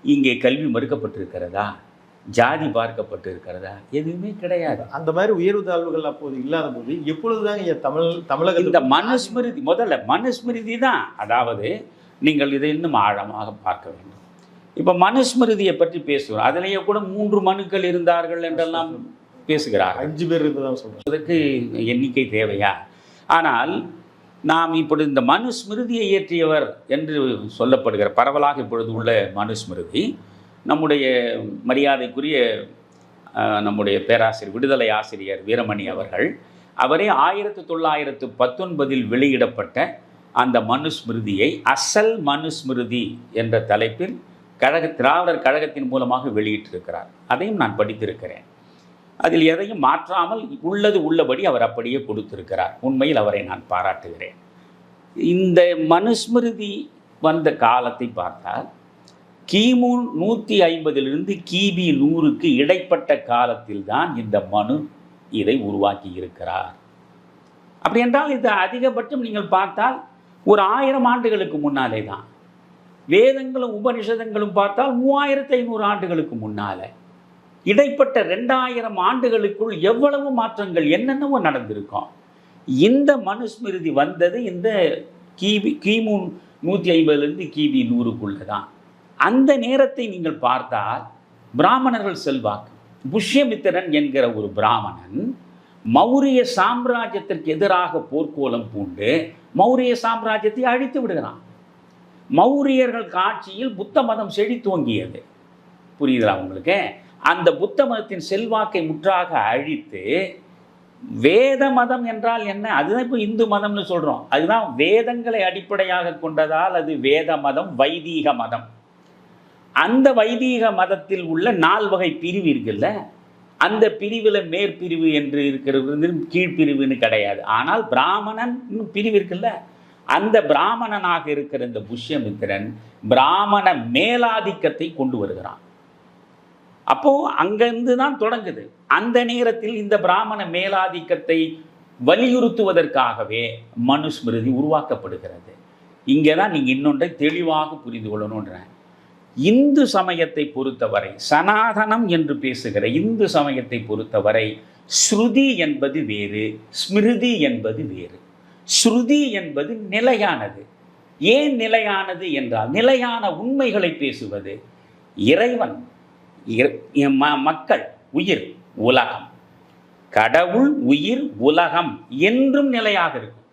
இங்கே கல்வி மறுக்கப்பட்டிருக்கிறதா? ஜாதி பார்க்கப்பட்டிருக்கிறதா? எதுவுமே கிடையாது. அந்த மாதிரி உயர்வு தாழ்வுகள் அப்போது இல்லாத போது எப்பொழுதுதான் தமிழக இந்த மனுஸ்மிருதி, முதல்ல மனுஸ்மிருதி தான். அதாவது நீங்கள் இதை இன்னும் ஆழமாக பார்க்க வேண்டும். இப்போ மனுஸ்மிருதியை பற்றி பேசுகிறோம். அதிலேயே கூட 3 மனுக்கள் இருந்தார்கள் என்றெல்லாம் பேசுகிறார். 5 பேர் இருந்ததான் சொல்கிறேன். அதற்கு எண்ணிக்கை தேவையா? ஆனால் நாம் இப்பொழுது இந்த மனுஸ்மிருதியை இயற்றியவர் என்று சொல்லப்படுகிற பரவலாக இப்பொழுது உள்ள மனுஸ்மிருதி நம்முடைய மரியாதைக்குரிய நம்முடைய பேராசிரியர், விடுதலை ஆசிரியர் வீரமணி அவர்கள், அவரே 1919 வெளியிடப்பட்ட அந்த மனுஸ்மிருதியை அசல் மனுஸ்மிருதி என்ற தலைப்பில் திராவிடர் கழகத்தின் மூலமாக வெளியிட்டிருக்கிறார். அதையும் நான் படித்திருக்கிறேன். அதில் எதையும் மாற்றாமல் உள்ளது உள்ளபடி அவர் அப்படியே கொடுத்திருக்கிறார். உண்மையில் அவரை நான் பாராட்டுகிறேன். இந்த மனுஸ்மிருதி வந்த காலத்தை பார்த்தால் கிமு 150 கிபி 100க்கு இடைப்பட்ட காலத்தில் தான் இந்த மனு இதை உருவாக்கி இருக்கிறார். அப்படி என்றால் இது அதிகபட்சம் நீங்கள் பார்த்தால் ஒரு 1000 ஆண்டுகளுக்கு முன்னாலே தான். வேதங்களும் உபனிஷதங்களும் பார்த்தால் 3500 ஆண்டுகளுக்கு முன்னாலே. இடைப்பட்ட 2000 ஆண்டுகளுக்குள் எவ்வளவு மாற்றங்கள் என்னென்னவோ நடந்திருக்கும். இந்த மனுஸ்மிருதி வந்தது இந்த கிமு 150 கிபி 100க்குள்ளே தான். அந்த நேரத்தை நீங்கள் பார்த்தால் பிராமணர்கள் செல்வாக்கு. புஷ்யமித்திரன் என்கிற ஒரு பிராமணன் மௌரிய சாம்ராஜ்யத்திற்கு எதிராக போர்க்கோலம் பூண்டு மௌரிய சாம்ராஜ்யத்தை அழித்து விடுகிறான். மௌரியர்கள் ஆட்சியில் புத்த மதம் செழித்தோங்கியது. புரியுதா உங்களுக்கு? அந்த புத்த மதத்தின் செல்வாக்கை முற்றாக அழித்து, வேத மதம் என்றால் என்ன? அதுதான் இப்போ இந்து மதம்னு சொல்கிறோம். அதுதான் வேதங்களை அடிப்படையாக கொண்டதால் அது வேத மதம், வைதீக மதம். அந்த வைதீக மதத்தில் உள்ள 4 வகை பிரிவு இருக்குல்ல, அந்த பிரிவில் மேற்பிரிவு என்று இருக்கிறது, கீழ்பிரிவுன்னு கிடையாது. ஆனால் பிராமணன் பிரிவு இருக்குல்ல, அந்த பிராமணனாக இருக்கிற இந்த புஷ்யமித்திரன் பிராமண மேலாதிக்கத்தை கொண்டு வருகிறான். அப்போது அங்கிருந்து தான் தொடங்குது. அந்த நேரத்தில் இந்த பிராமண மேலாதிக்கத்தை வலியுறுத்துவதற்காகவே மனுஸ்மிருதி உருவாக்கப்படுகிறது. இங்கே தான் நீங்கள் இன்னொன்றை தெளிவாக புரிந்து கொள்ளணுன்றேன். இந்து சமயத்தை பொறுத்தவரை, சனாதனம் என்று பேசுகிற இந்து சமயத்தை பொறுத்தவரை ஸ்ருதி என்பது வேறு, ஸ்மிருதி என்பது வேறு. ஸ்ருதி என்பது நிலையானது. ஏன் நிலையானது என்றால், நிலையான உண்மைகளை பேசுவது. இறைவன், மக்கள், உயிர், உலகம், கடவுள், உயிர், உலகம் என்றும் நிலையாக இருக்கும்.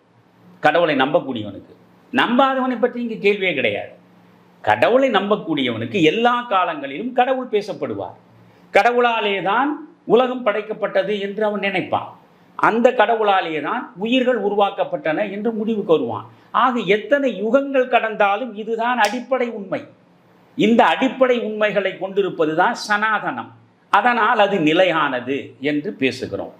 கடவுளை நம்பக்கூடியவனுக்கு. நம்பாதவனை பற்றி இங்கே கேள்வியே கிடையாது. கடவுளை நம்பக்கூடியவனுக்கு எல்லா காலங்களிலும் கடவுள் பேசப்படுவார். கடவுளாலே தான் உலகம் படைக்கப்பட்டது என்று அவன் நினைப்பான். அந்த கடவுளாலே தான் உயிர்கள் உருவாக்கப்பட்டன என்று முடிவுக்கு வருவான். ஆக எத்தனை யுகங்கள் கடந்தாலும் இதுதான் அடிப்படை உண்மை. இந்த அடிப்படை உண்மைகளை கொண்டிருப்பது தான் சனாதனம். அதனால் அது நிலையானது என்று பேசுகிறோம்.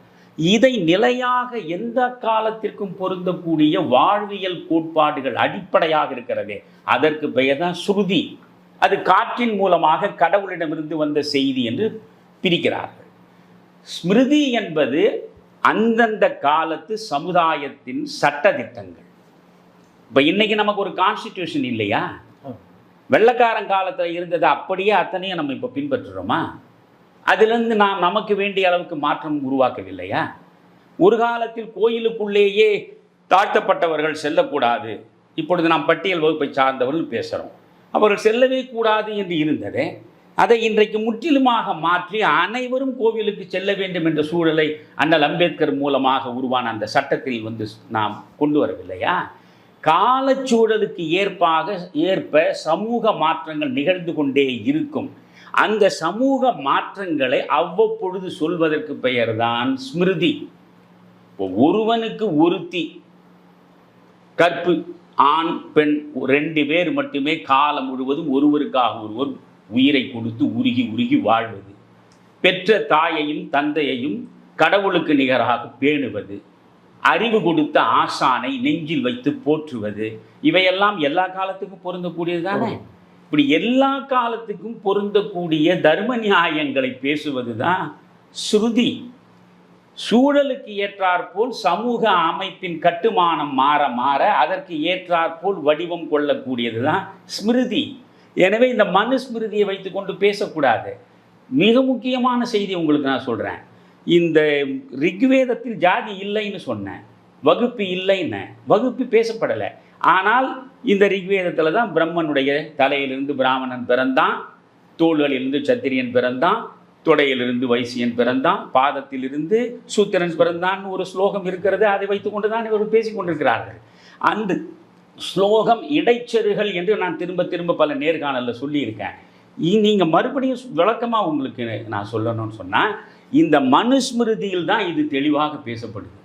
இதை நிலையாக எந்த காலத்திற்கும் பொருந்தக்கூடிய வாழ்வியல் கோட்பாடுகள் அடிப்படையாக இருக்கிறதே, அதற்கு பெயர் தான் ஸ்ருதி. அது காற்றின் மூலமாக கடவுளிடமிருந்து வந்த செய்தி என்று பிரிக்கிறார்கள். ஸ்மிருதி என்பது அந்தந்த காலத்து சமுதாயத்தின் சட்டதிட்டங்கள். இப்போ இன்னைக்கு நமக்கு ஒரு கான்ஸ்டிடியூஷன் இல்லையா? வெள்ளைக்காரன் காலத்தில் இருந்தது அப்படியே அத்தனையும் நம்ம இப்போ பின்பற்றுறோமா? அதிலிருந்து நாம் நமக்கு வேண்டிய அளவுக்கு மாற்றம் உருவாக்கவில்லையா? ஒரு காலத்தில் கோயிலுக்குள்ளேயே தாழ்த்தப்பட்டவர்கள் செல்லக்கூடாது, இப்பொழுது நாம் பட்டியல் வகுப்பை சார்ந்தவர்கள் பேசுகிறோம், அவர்கள் செல்லவே கூடாது என்று இருந்ததே, அதை இன்றைக்கு முற்றிலுமாக மாற்றி அனைவரும் கோவிலுக்கு செல்ல வேண்டும் என்ற சூழலை அண்ணல் அம்பேத்கர் மூலமாக உருவான அந்த சட்டத்தில் நாம் கொண்டு வரவில்லையா? காலச்சூழலுக்கு ஏற்ப சமூக மாற்றங்கள் நிகழ்ந்து கொண்டே இருக்கும். அந்த சமூக மாற்றங்களை அவ்வப்பொழுது சொல்வதற்கு பெயர்தான் ஸ்மிருதி. ஒருவனுக்கு ஒருத்தி, கற்பு, ஆண் பெண் 2 பேர் மட்டுமே காலம் முழுவதும் ஒருவருக்காக ஒருவர் உயிரை கொடுத்து உருகி உருகி வாழ்வது, பெற்ற தாயையும் தந்தையையும் கடவுளுக்கு நிகராக பேணுவது, அறிவு கொடுத்த ஆசானை நெஞ்சில் வைத்து போற்றுவது, இவையெல்லாம் எல்லா காலத்துக்கும் பொருந்தக்கூடியது தானே? இப்படி எல்லா காலத்துக்கும் பொருந்தக்கூடிய தர்ம நியாயங்களை பேசுவது தான் ஸ்ருதி. சூழலுக்கு ஏற்றாற்போல் சமூக அமைப்பின் கட்டுமானம் மாற மாற அதற்கு ஏற்றாற்போல் வடிவம் கொள்ளக்கூடியது தான் ஸ்மிருதி. எனவே இந்த மனுஸ்மிருதியை வைத்துக்கொண்டு பேசக்கூடாது. மிக முக்கியமான செய்தி உங்களுக்கு நான் சொல்கிறேன். இந்த ரிக்வேதத்தில் ஜாதி இல்லைன்னு சொன்னேன், வகுப்பு இல்லைன்னு, வகுப்பு பேசப்படலை. ஆனால் இந்த ரிக்வேதத்தில் தான் பிரம்மனுடைய தலையிலிருந்து பிராமணன் பிறந்தான், தோள்களிலிருந்து சத்திரியன் பிறந்தான், தொடையிலிருந்து வைசியன் பிறந்தான், பாதத்திலிருந்து சூத்திரன் பிறந்தான் ஒரு ஸ்லோகம் இருக்கிறது. அதை வைத்துக்கொண்டு தான் இவர்கள் பேசி கொண்டிருக்கிறார்கள். அந்த ஸ்லோகம் இடைச்செருகள் என்று நான் திரும்ப திரும்ப பல நேர்காணலில் சொல்லியிருக்கேன். நீங்கள் மறுபடியும் விளக்கமாக உங்களுக்கு நான் சொல்லணும்னு சொன்னால், இந்த மனுஸ்மிருதியில் தான் இது தெளிவாக பேசப்படுது.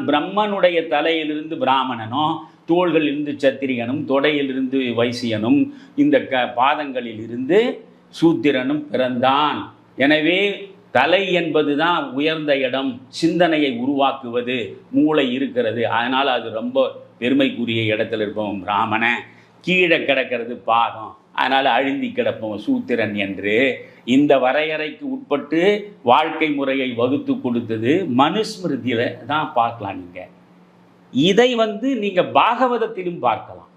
பிரம்மனுடைய தலையிலிருந்து பிராமணனும், தோள்களிலிருந்து சத்திரியனும், தொடையிலிருந்து வைசியனும், இந்த பாதங்களில் இருந்து சூத்திரனும் பிறந்தான். எனவே தலை என்பது தான் உயர்ந்த இடம், சிந்தனையை உருவாக்குவது, மூளை இருக்கிறது. அதனால் அது ரொம்ப பெருமைக்குரிய இடத்துல இருப்போம் பிராமணன், கீழே கிடக்கிறது பாதம், அதனால் அழுந்தி கிடப்போம் சூத்திரன் என்று இந்த வரையறைக்கு உட்பட்டு வாழ்க்கை முறையை வகுத்து கொடுத்தது மனுஸ்மிருதியில் தான் பார்க்கலாம். நீங்கள் இதை நீங்கள் பாகவதத்திலும் பார்க்கலாம்,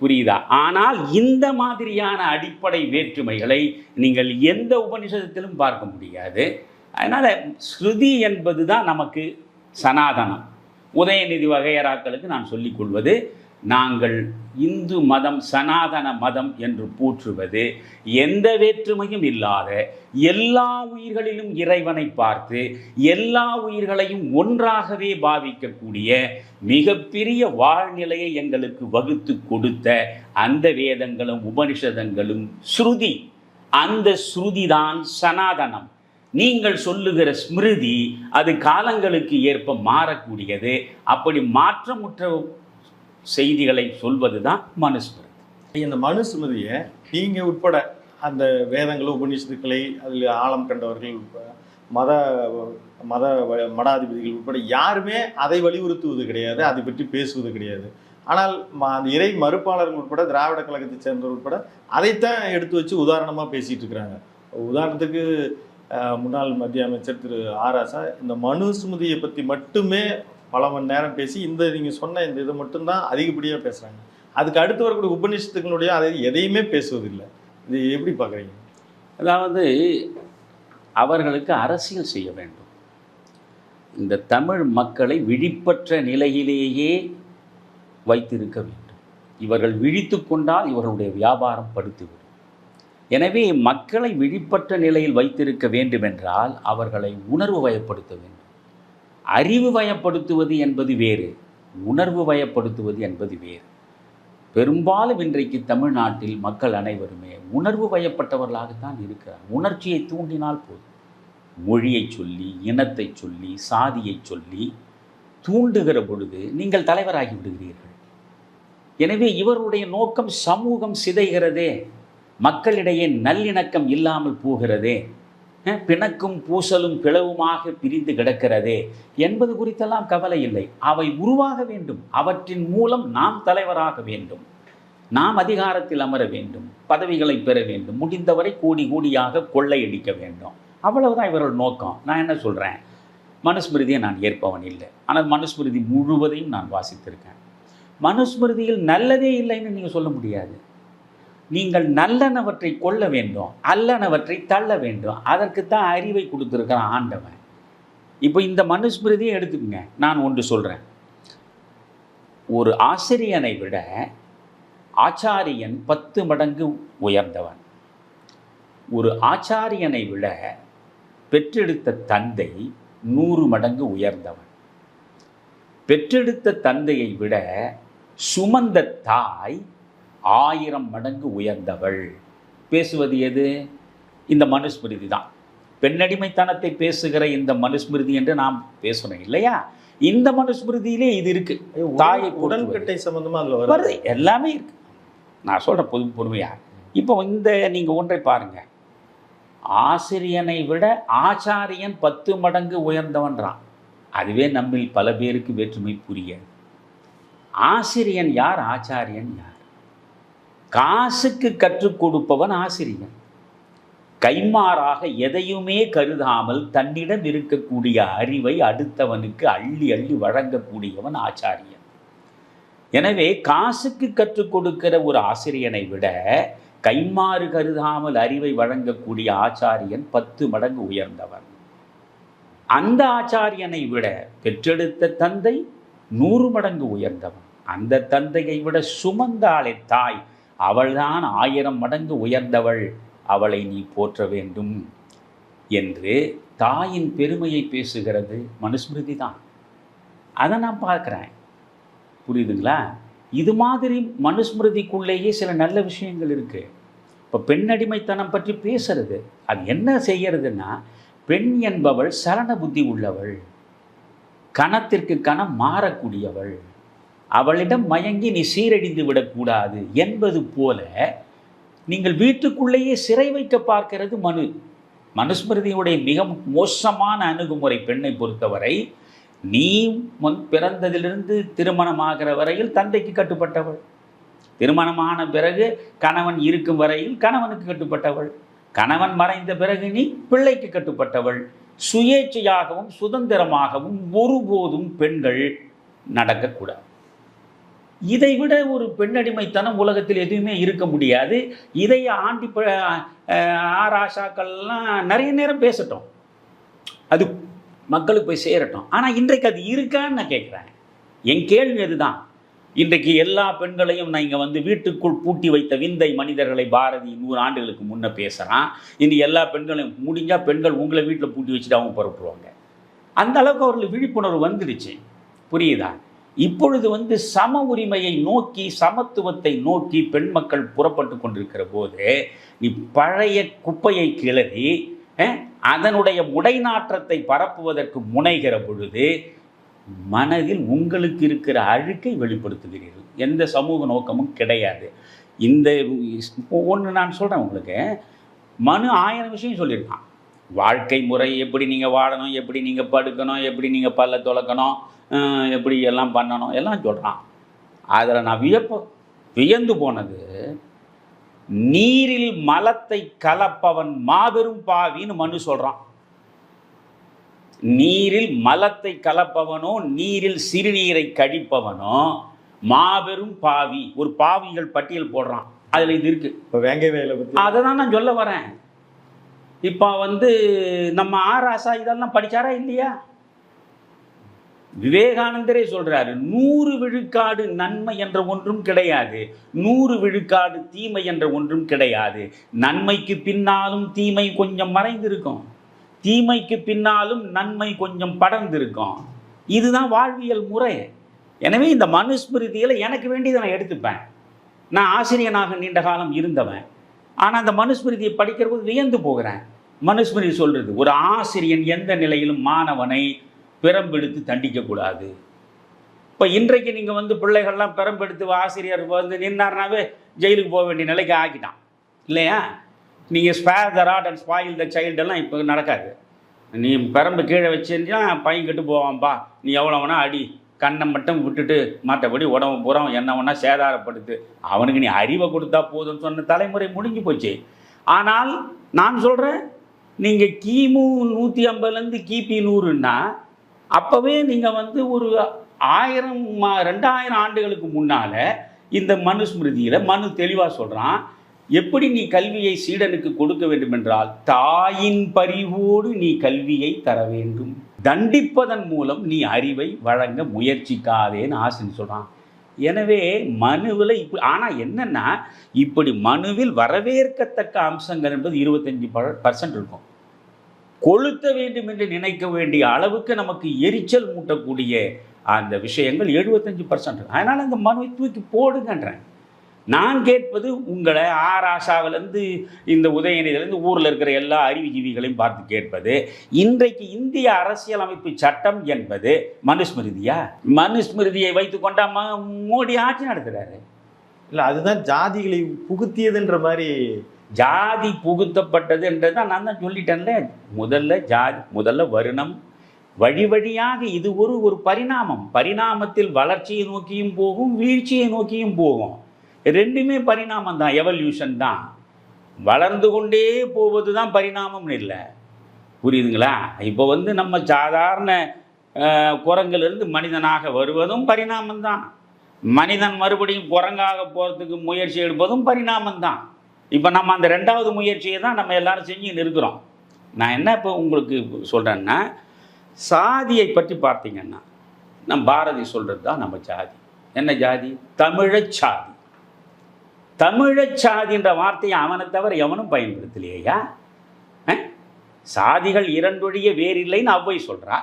புரியுதா? ஆனால் இந்த மாதிரியான அடிப்படை வேற்றுமைகளை நீங்கள் எந்த உபநிஷதத்திலும் பார்க்க முடியாது. அதனால் ஸ்ருதி என்பது தான் நமக்கு சனாதனம். உதயநிதி வகையறாக்களுக்கு நான் சொல்லிக்கொள்வது, நாங்கள் இந்து மதம் சனாதன மதம் என்று போற்றுவது எந்த வேற்றுமையும் இல்லாத, எல்லா உயிர்களிலும் இறைவனை பார்த்து எல்லா உயிர்களையும் ஒன்றாகவே பாவிக்கக்கூடிய மிகப்பெரிய வாழ்நிலையை எங்களுக்கு வகுத்து கொடுத்த அந்த வேதங்களும் உபனிஷதங்களும் ஸ்ருதி. அந்த ஸ்ருதி தான் சனாதனம். நீங்கள் சொல்லுகிற ஸ்மிருதி அது காலங்களுக்கு ஏற்ப மாறக்கூடியது. அப்படி மாற்றமுற்ற செய்திகளை சொல்வது தான் மனுஸ்மிருதி. இந்த மனுஸ்மிருதியை நீங்கள் உட்பட அந்த வேதங்களும் உபநிஷத்துக்களை அதில் ஆழம் கண்டவர்கள், மடாதிபதிகள் உட்பட யாருமே அதை வலியுறுத்துவது கிடையாது, அதை பற்றி பேசுவது கிடையாது. ஆனால் அந்த இறை மறுப்பாளர்கள் உட்பட, திராவிட கழகத்தை சேர்ந்தவர்கள் உட்பட அதைத்தான் எடுத்து வச்சு உதாரணமாக பேசிகிட்டு இருக்கிறாங்க. உதாரணத்துக்கு முன்னாள் மத்திய அமைச்சர் திரு ஆராசா இந்த மனுஸ்மிருதியை பற்றி மட்டுமே பல மணி நேரம் பேசி நீங்கள் சொன்ன இந்த இதை மட்டும்தான் அதிகப்படியாக பேசுகிறாங்க. அதுக்கு அடுத்து வரக்கூடிய உபநிஷத்துக்களுடைய அதை எதையுமே பேசுவதில்லை. இது எப்படி பார்க்குறீங்க? அதாவது அவர்களுக்கு அரசியல் செய்ய வேண்டும். இந்த தமிழ் மக்களை விழிப்பற்ற நிலையிலேயே வைத்திருக்க வேண்டும். இவர்கள் விழித்து கொண்டால் இவர்களுடைய வியாபாரம் படுத்துவிடும். எனவே மக்களை விழிப்பற்ற நிலையில் வைத்திருக்க வேண்டுமென்றால் அவர்களை உணர்வு வயப்படுத்த வேண்டும். அறிவு வயப்படுத்துவது என்பது வேறு, உணர்வு வயப்படுத்துவது என்பது வேறு. பெரும்பாலும் இன்றைக்கு தமிழ்நாட்டில் மக்கள் அனைவருமே உணர்வு வயப்பட்டவர்களாகத்தான் இருக்கிறார். உணர்ச்சியை தூண்டினால் போதும், மொழியை சொல்லி, இனத்தை சொல்லி, சாதியை சொல்லி தூண்டுகிற பொழுது நீங்கள் தலைவராகி விடுகிறீர்கள். எனவே இவருடைய நோக்கம் சமூகம் சிதைகிறதே, மக்களிடையே நல்லிணக்கம் இல்லாமல் போகிறதே. பிணக்கும் பூசலும் பிளவுமாக பிரிந்து கிடக்கிறதே என்பது குறித்தெல்லாம் கவலை இல்லை. அவை உருவாக வேண்டும். அவற்றின் மூலம் நாம் தலைவராக வேண்டும், நாம் அதிகாரத்தில் அமர வேண்டும், பதவிகளை பெற வேண்டும், முடிந்தவரை கோடி கோடியாக கொள்ளையடிக்க வேண்டும். அவ்வளவுதான் இவர்கள் நோக்கம். நான் என்ன சொல்கிறேன், மனுஸ்மிருதியை நான் ஏற்பவன் இல்லை. ஆனால் மனுஸ்மிருதி முழுவதையும் நான் வாசித்திருக்கேன். மனுஸ்மிருதியில் நல்லதே இல்லைன்னு நீங்கள் சொல்ல முடியாது. நீங்கள் நல்லனவற்றை கொள்ள வேண்டும், அல்லனவற்றை தள்ள வேண்டும். அதற்குத்தான் அறிவை கொடுத்துருக்கிறான் ஆண்டவன். இப்போ இந்த மனுஸ்மிருதியை எடுத்துக்கங்க. நான் ஒன்று சொல்கிறேன், ஒரு ஆசிரியனை விட ஆச்சாரியன் 10 மடங்கு உயர்ந்தவன். ஒரு ஆச்சாரியனை விட பெற்றெடுத்த தந்தை 100 மடங்கு உயர்ந்தவன். பெற்றெடுத்த தந்தையை விட சுமந்த தாய் 1000 மடங்கு உயர்ந்தவள். பேசுவது எது? இந்த மனுஸ்மிருதி தான். பெண்ணடிமைத்தனத்தை பேசுகிற இந்த மனுஸ்மிருதி என்று நாம் பேசணும் இல்லையா? இந்த மனுஸ்மிருதியிலே இது இருக்கு. தாயை உடன்கட்டை சம்பந்தமா அதுல வருது, எல்லாமே இருக்கு. நான் சொல்கிறேன் பொறுமையா. இப்போ இந்த நீங்கள் ஒன்றை பாருங்க, ஆசிரியனை விட ஆச்சாரியன் 10 மடங்கு உயர்ந்தவன்றான். அதுவே நம்மில் பல பேருக்கு வேற்றுமை புரியாது. ஆசிரியன் யார், ஆச்சாரியன் யார்? காசுக்கு கற்றுக் கொடுப்பவன் ஆசிரியன். கைமாறாக எதையுமே கருதாமல் தன்னிடம் இருக்கக்கூடிய அறிவை அடுத்தவனுக்கு அள்ளி அள்ளி வழங்கக்கூடியவன் ஆச்சாரியன். எனவே காசுக்கு கற்றுக் கொடுக்கிற ஒரு ஆசிரியனை விட கைமாறு கருதாமல் அறிவை வழங்கக்கூடிய ஆச்சாரியன் 10 மடங்கு உயர்ந்தவன். அந்த ஆச்சாரியனை விட பெற்றெடுத்த தந்தை 100 மடங்கு உயர்ந்தவன். அந்த தந்தையை விட சுமந்தாளே தாய், அவள்தான் 1000 மடங்கு உயர்ந்தவள், அவளை நீ போற்ற வேண்டும் என்று தாயின் பெருமையை பேசுகிறது மனுஸ்மிருதி தான். அதை நான் பார்க்குறேன். புரியுதுங்களா? இது மாதிரி மனுஸ்மிருதிக்குள்ளேயே சில நல்ல விஷயங்கள் இருக்குது. இப்போ பெண்ணடிமைத்தனம் பற்றி பேசுறது, அது என்ன செய்யறதுன்னா, பெண் என்பவள் சலன புத்தி உள்ளவள், கணத்திற்கு கணம் மாறக்கூடியவள், அவளிடம் மயங்கி நீ சீரழிந்து விடக்கூடாது என்பது போல நீங்கள் வீட்டுக்குள்ளேயே சிறை வைக்க பார்க்கிறது மனுஸ்மிருதியுடைய மிக மோசமான அணுகுமுறை. பெண்ணை பொறுத்தவரை நீ பிறந்ததிலிருந்து திருமணமாகிற வரையில் தந்தைக்கு கட்டுப்பட்டவள், திருமணமான பிறகு கணவன் இருக்கும் வரையில் கணவனுக்கு கட்டுப்பட்டவள், கணவன் மறைந்த பிறகு நீ பிள்ளைக்கு கட்டுப்பட்டவள். சுயேட்சையாகவும் சுதந்திரமாகவும் ஒருபோதும் பெண்கள் நடக்கக்கூடாது. இதைவிட ஒரு பெண்ணடிமைத்தனம் உலகத்தில் எதுவுமே இருக்க முடியாது. இதை ஆண்டி ஆராஷாக்கள்லாம் நிறைய நேரம் பேசட்டும், அது மக்களுக்கு போய் சேரட்டும். ஆனால் இன்றைக்கு அது இருக்கான்னு நான் கேட்குறேன். என் கேள்வி அதுதான். இன்றைக்கு எல்லா பெண்களையும் நான் இங்கே வந்து வீட்டுக்குள் பூட்டி வைத்த விந்தை மனிதர்களை பாரதி 100 ஆண்டுகளுக்கு முன்னே பேசுகிறான். இனி எல்லா பெண்களையும் முடிஞ்சால் பெண்கள் உங்களை வீட்டில் பூட்டி வச்சுட்டு அவங்க புறப்படுவாங்க. அந்த அளவுக்கு அவர்களுக்கு விழிப்புணர்வு வந்துடுச்சு. புரியுதா? இப்பொழுது வந்து சம உரிமையை நோக்கி, சமத்துவத்தை நோக்கி பெண் மக்கள் புறப்பட்டு கொண்டிருக்கிற போது நீ பழைய குப்பையை கிளறி அதனுடைய முடைநாற்றத்தை பரப்புவதற்கு முனைகிற பொழுது மனதில் உங்களுக்கு இருக்கிற அழுக்கை வெளிப்படுத்துகிறீர்கள். எந்த சமூக நோக்கமும் கிடையாது. இந்த ஒன்று நான் சொல்கிறேன் உங்களுக்கு, மனு 1000 விஷயம் சொல்லியிருக்கான். வாழ்க்கை முறை, எப்படி நீங்கள் வாழணும், எப்படி நீங்கள் படுக்கணும், எப்படி நீங்கள் பல்ல துலக்கணும், எப்படி எல்லாம் பண்ணணும், எல்லாம் சொல்கிறான். அதில் நான் வியந்து போனது, நீரில் மலத்தை கலப்பவன் மாபெரும் பாவின்னு மனு சொல்கிறான். நீரில் மலத்தை கலப்பவனோ நீரில் சிறுநீரை கடிப்பவனோ மாபெரும் பாவி. ஒரு பாவிகள் பட்டியல் போடுறான். அதில் இது இருக்குது. இப்போ வேங்கை வேலை பற்றி அதை தான் நான் சொல்ல வரேன். இப்போ வந்து நம்ம ஆராசா இதெல்லாம் படித்தாரா இல்லையா? விவேகானந்தரே சொல்றாரு, 100 விழுக்காடு நன்மை என்ற ஒன்றும் கிடையாது, 100 விழுக்காடு தீமை என்ற ஒன்றும் கிடையாது. நன்மைக்கு பின்னாலும் தீமை கொஞ்சம் மறைந்திருக்கும், தீமைக்கு பின்னாலும் நன்மை கொஞ்சம் படர்ந்திருக்கும். இதுதான் வாழ்வியல் முறை. எனவே இந்த மனுஸ்மிருதியில் எனக்கு வேண்டியதை நான் எடுத்துப்பேன். நான் ஆசிரியனாக நீண்ட காலம் இருந்தவன். ஆனால் அந்த மனுஸ்மிருதியை படிக்கிற போது வியந்து போகிறேன். மனுஸ்மிருதி சொல்றது, ஒரு ஆசிரியன் எந்த நிலையிலும் மாணவனை பெரம்பெடுத்து தண்டிக்கக்கூடாது. இப்போ இன்றைக்கு நீங்கள் வந்து பிள்ளைகள்லாம் பெரம்பெடுத்து ஆசிரியர் வந்து நின்னார்னாவே ஜெயிலுக்கு போக வேண்டிய நிலைக்கு ஆக்கிட்டான் இல்லையா? நீங்கள் spare the rod and spoil the சைல்டெல்லாம் இப்போ நடக்காது. நீ பெரம்பு கீழே வச்சுருந்தா பையன் கெட்டு போவான்ப்பா, நீ எவ்வளோ வேணா அடி, கண்ணை மட்டும் விட்டுட்டு மற்றபடி உடம்பு புறம் என்ன வேணா சேதாரப்படுத்து, அவனுக்கு நீ அறிவை கொடுத்தா போதும்னு சொன்ன தலைமுறை முடிஞ்சு போச்சு. ஆனால் நான் சொல்கிறேன், நீங்கள் கிமு 150லேருந்து கிபி 100ன்னா அப்போவே நீங்கள் வந்து ஒரு 1000 2000 ஆண்டுகளுக்கு முன்னால் இந்த மனுஸ்மிருதியில் மனு தெளிவாக சொல்கிறான், எப்படி நீ கல்வியை சீடனுக்கு கொடுக்க வேண்டும் என்றால் தாயின் பரிவோடு நீ கல்வியை தர வேண்டும், தண்டிப்பதன் மூலம் நீ அறிவை வழங்க முயற்சிக்காதேன்னு ஆசிரியர் சொல்கிறான். எனவே மனுவில் இப்போ ஆனால் என்னென்னா, இப்படி மனுவில் வரவேற்கத்தக்க அம்சங்கள் என்பது 25% இருக்கும். கொளுத்த வேண்டும் என்று நினைக்க வேண்டிய அளவுக்கு நமக்கு எரிச்சல் மூட்டக்கூடிய அந்த விஷயங்கள் 75%. அதனால் அந்த மனுவை தூக்கி போடுங்கன்றேன். நான் கேட்பது உங்களை ஆராசாவிலேருந்து இந்த உதயநிதியிலேருந்து ஊரில் இருக்கிற எல்லா அறிவுஜீவிகளையும் பார்த்து கேட்பது, இன்றைக்கு இந்திய அரசியலமைப்பு சட்டம் என்பது மனுஸ்மிருதியா? மனுஸ்மிருதியை வைத்து கொண்டா மோடி ஆட்சி நடத்துகிறாரு. இல்லை, அதுதான் ஜாதிகளை புகுத்தியதுன்ற மாதிரி. ஜாதி புகுத்தப்பட்டது என்றதான் நான் தான் சொல்லிட்டேன்ல. முதல்ல வருணம், வழி வழியாக இது ஒரு பரிணாமம். பரிணாமத்தில் வளர்ச்சியை நோக்கியும் போகும், வீழ்ச்சியை நோக்கியும் போகும். ரெண்டுமே பரிணாமம் தான், எவல்யூஷன் தான். வளர்ந்து கொண்டே போவது தான் பரிணாமம்னு இல்லை, புரியுதுங்களா? இப்போ வந்து நம்ம சாதாரண குரங்கிலிருந்து மனிதனாக வருவதும் பரிணாமம் தான். மனிதன் மறுபடியும் குரங்காக போகிறதுக்கு முயற்சி எடுப்பதும் பரிணாமம் தான். இப்போ நம்ம அந்த 2வது முயற்சியை தான் நம்ம எல்லாரும் செஞ்சுன்னு இருக்கிறோம். நான் என்ன இப்போ உங்களுக்கு சொல்கிறேன்னா, சாதியை பற்றி பார்த்தீங்கன்னா நம்ம பாரதி சொல்கிறது தான் நம்ம ஜாதி. என்ன ஜாதி? தமிழச் சாதி. தமிழச் சாதின்ற வார்த்தையை அவனை தவிர எவனும் பயன்படுத்தலையா? சாதிகள் 2 ஒழிய வேறில்லைன்னு அவ்வை சொல்கிறா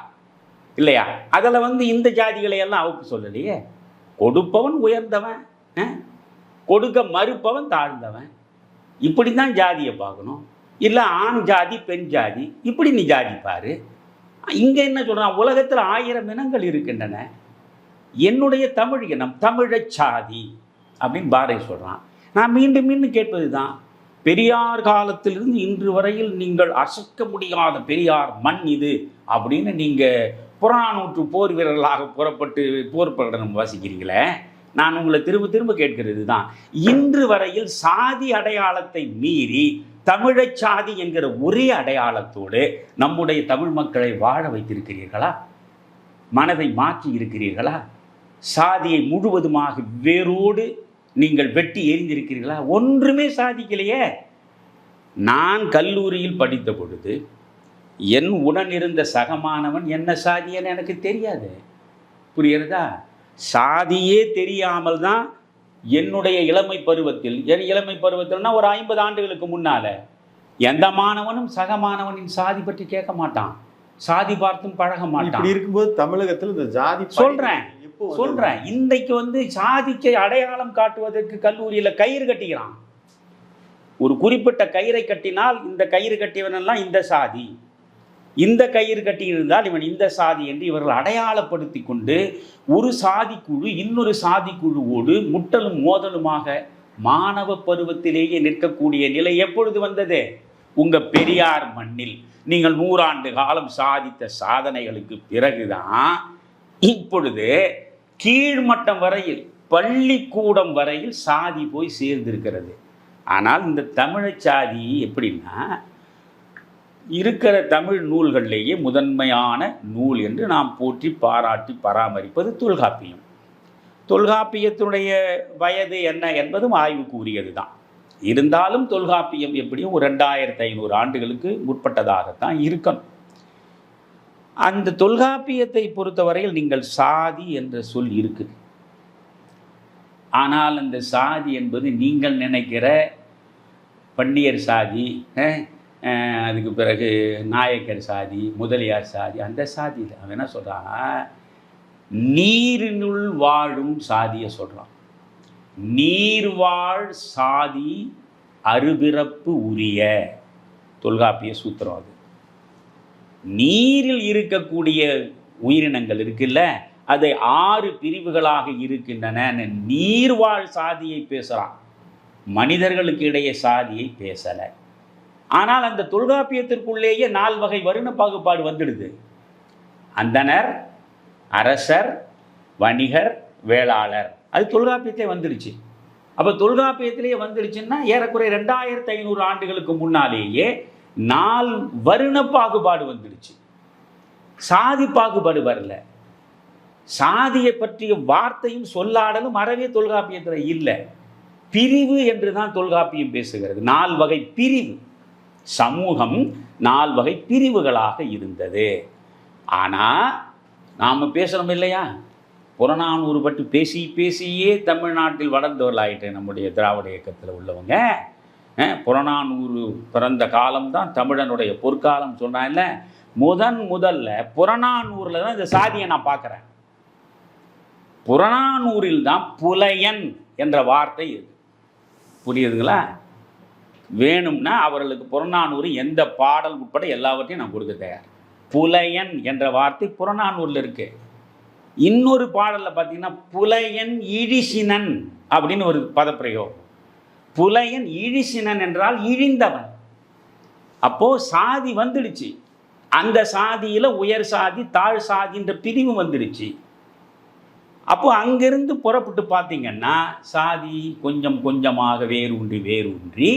இல்லையா? அதில் வந்து இந்த ஜாதிகளை எல்லாம் அவுப்பு சொல்லலையே. கொடுப்பவன் உயர்ந்தவன், கொடுக்க மறுப்பவன் தாழ்ந்தவன், இப்படி தான் ஜாதியை பார்க்கணும். இல்லை ஆண் ஜாதி பெண் ஜாதி இப்படி நீ ஜாதி பாரு. இங்கே என்ன சொல்கிறான்? உலகத்தில் 1000 இனங்கள் இருக்கின்றன, என்னுடைய தமிழ் இனம் தமிழச் சாதி அப்படின்னு பாரதி சொல்கிறான். நான் மீண்டும் மீண்டும் கேட்பது தான், பெரியார் காலத்திலிருந்து இன்று வரையில் நீங்கள் அசைக்க முடியாத பெரியார் மண் இது அப்படின்னு நீங்கள் புறநானூற்று போர் வீரர்களாக புறப்பட்டு போர் பிரகடனம் வாசிக்கிறீங்களே, நான் உங்களை திரும்ப திரும்ப கேட்கிறது தான், இன்று வரையில் சாதி அடையாளத்தை மீறி தமிழச் சாதி என்கிற ஒரே அடையாளத்தோடு நம்முடைய தமிழ் மக்களை வாழ வைத்திருக்கிறீர்களா? மனதை மாற்றி இருக்கிறீர்களா? சாதியை முழுவதுமாக வேரோடு நீங்கள் வெட்டி எறிந்திருக்கிறீர்களா? ஒன்றுமே சாதிக்கலையே. நான் கல்லூரியில் படித்த பொழுது என் உடன் இருந்த சகமானவன் என்ன சாதியன்னு எனக்கு தெரியாது, புரிகிறதா? சாதியே தெரியாமல் தான் என்னுடைய இளமை பருவத்தில், என் இளமை பருவத்தில்னா ஒரு 50 ஆண்டுகளுக்கு முன்னால் எந்த மாணவனும் சக மாணவனின் சாதி பற்றி கேட்க மாட்டான், சாதி பார்த்தும் பழக மாட்டான். இப்படி இருக்கும்போது தமிழகத்தில் இந்த ஜாதி சொல்கிறேன் இன்றைக்கு வந்து சாதிக்கு அடையாளம் காட்டுவதற்கு கல்லூரியில் கயிறு கட்டிக்கிறான். ஒரு குறிப்பிட்ட கயிறை கட்டினால் இந்த கயிறு கட்டியவனெல்லாம் இந்த சாதி, இந்த கயிறு கட்டியிருந்தால் இவன் இந்த சாதி என்று இவர்கள் அடையாளப்படுத்தி கொண்டு ஒரு சாதிக்குழு இன்னொரு சாதிக்குழுவோடு முட்டலும் மோதலுமாக மாணவ பருவத்திலேயே நிற்கக்கூடிய நிலை எப்பொழுது வந்தது? உங்கள் பெரியார் மண்ணில் நீங்கள் 100 ஆண்டு காலம் சாதித்த சாதனைகளுக்கு பிறகுதான் இப்பொழுது கீழ்மட்டம் வரையில், பள்ளிக்கூடம் வரையில் சாதி போய் சேர்ந்திருக்கிறது. ஆனால் இந்த தமிழச் சாதி எப்படின்னா, இருக்கிற தமிழ் நூல்களிலேயே முதன்மையான நூல் என்று நாம் போற்றி பாராட்டி பராமரிப்பது தொல்காப்பியம். தொல்காப்பியத்தினுடைய வயது என்ன என்பதும் ஆய்வுக்கு உரியது தான். இருந்தாலும் தொல்காப்பியம் எப்படியும் ஒரு 2500 ஆண்டுகளுக்கு முற்பட்டதாகத்தான் இருக்கணும். அந்த தொல்காப்பியத்தை பொறுத்தவரையில் நீங்கள் சாதி என்ற சொல் இருக்குது. ஆனால் அந்த சாதி என்பது நீங்கள் நினைக்கிற பன்னியர் சாதி, அதுக்கு பிறகு நாயக்கர் சாதி, முதலியார் சாதி, அந்த சாதி இல்லை. அவன் என்ன சொல்கிறான்? நீரினுள் வாழும் சாதியை சொல்கிறான். நீர்வாழ் சாதி அருபிறப்பு உரிய தொல்காப்பிய சூத்திரம் அது. நீரில் இருக்கக்கூடிய உயிரினங்கள் இருக்குல்ல, அதை 6 பிரிவுகளாக இருக்கின்றன. நீர்வாழ் சாதியை பேசுகிறான், மனிதர்களுக்கு இடையே சாதியை பேசலை. ஆனால் அந்த தொல்காப்பியத்திற்குள்ளேயே 4 வகை வருண பாகுபாடு வந்துடுது. அந்தணர், அரசர், வணிகர், வேளாளர். அது தொல்காப்பியத்திலே வந்துடுச்சு. அப்போ தொல்காப்பியத்திலேயே வந்துடுச்சுன்னா ஏறக்குறைய 2500 ஆண்டுகளுக்கு முன்னாலேயே 4 வருண பாகுபாடு வந்துடுச்சு. சாதி பாகுபாடு வரல. சாதியை பற்றிய வார்த்தையும் சொல்லாடலும் அறவே தொல்காப்பியத்தில் இல்லை. பிரிவு என்று தான் தொல்காப்பியம் பேசுகிறது. 4 வகை பிரிவு. சமூகம் 4 வகை பிரிவுகளாக இருந்தது. ஆனால் நாம் பேசுகிறோம் இல்லையா, புறநானூறு பற்றி பேசி பேசியே தமிழ்நாட்டில் வளர்ந்தவர்களாயிட்டு நம்முடைய திராவிட இயக்கத்தில் உள்ளவங்க. புறநானூறு பிறந்த காலம்தான் தமிழனுடைய பொற்காலம் சொன்னால. முதல்ல புறநானூரில் தான் இந்த சாதியை நான் பார்க்குறேன். புறநானூரில் தான் புலையன் என்ற வார்த்தை இருக்கு. புரியுதுங்களா? வேணும்னா அவர்களுக்கு புறநானூறு எந்த பாடல் உட்பட எல்லாவற்றையும் நான் கொடுக்க தயார். புலையன் என்ற வார்த்தை புறநானூரில் இருக்கு. இன்னொரு பாடலில் பார்த்தீங்கன்னா புலையன் இழிசினன் அப்படின்னு ஒரு பதப்பிரயோகம். புலையன் இழிசினன் என்றால் இழிந்தவன். அப்போ சாதி வந்துடுச்சு. அந்த சாதியில் உயர் சாதி, தாழ் சாதின்ற பிரிவு வந்துடுச்சு. அப்போ அங்கிருந்து புறப்பட்டு பார்த்தீங்கன்னா சாதி கொஞ்சம் கொஞ்சமாக வேரூன்றி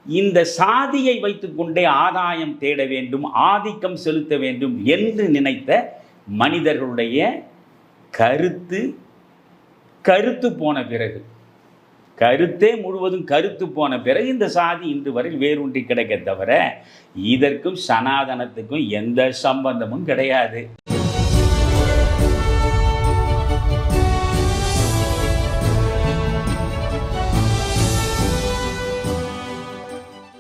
இந்த சாதியை வைத்துக்கொண்டே ஆதாயம் தேட வேண்டும், ஆதிக்கம் செலுத்த வேண்டும் என்று நினைத்த மனிதர்களுடைய கருத்து போன பிறகு, கருத்தே முழுவதும் கருத்து போன பிறகு இந்த சாதி இன்று வரை வேரூன்றி கிடைக்க தவிர இதற்கும் சனாதனத்துக்கும் எந்த சம்பந்தமும் கிடையாது.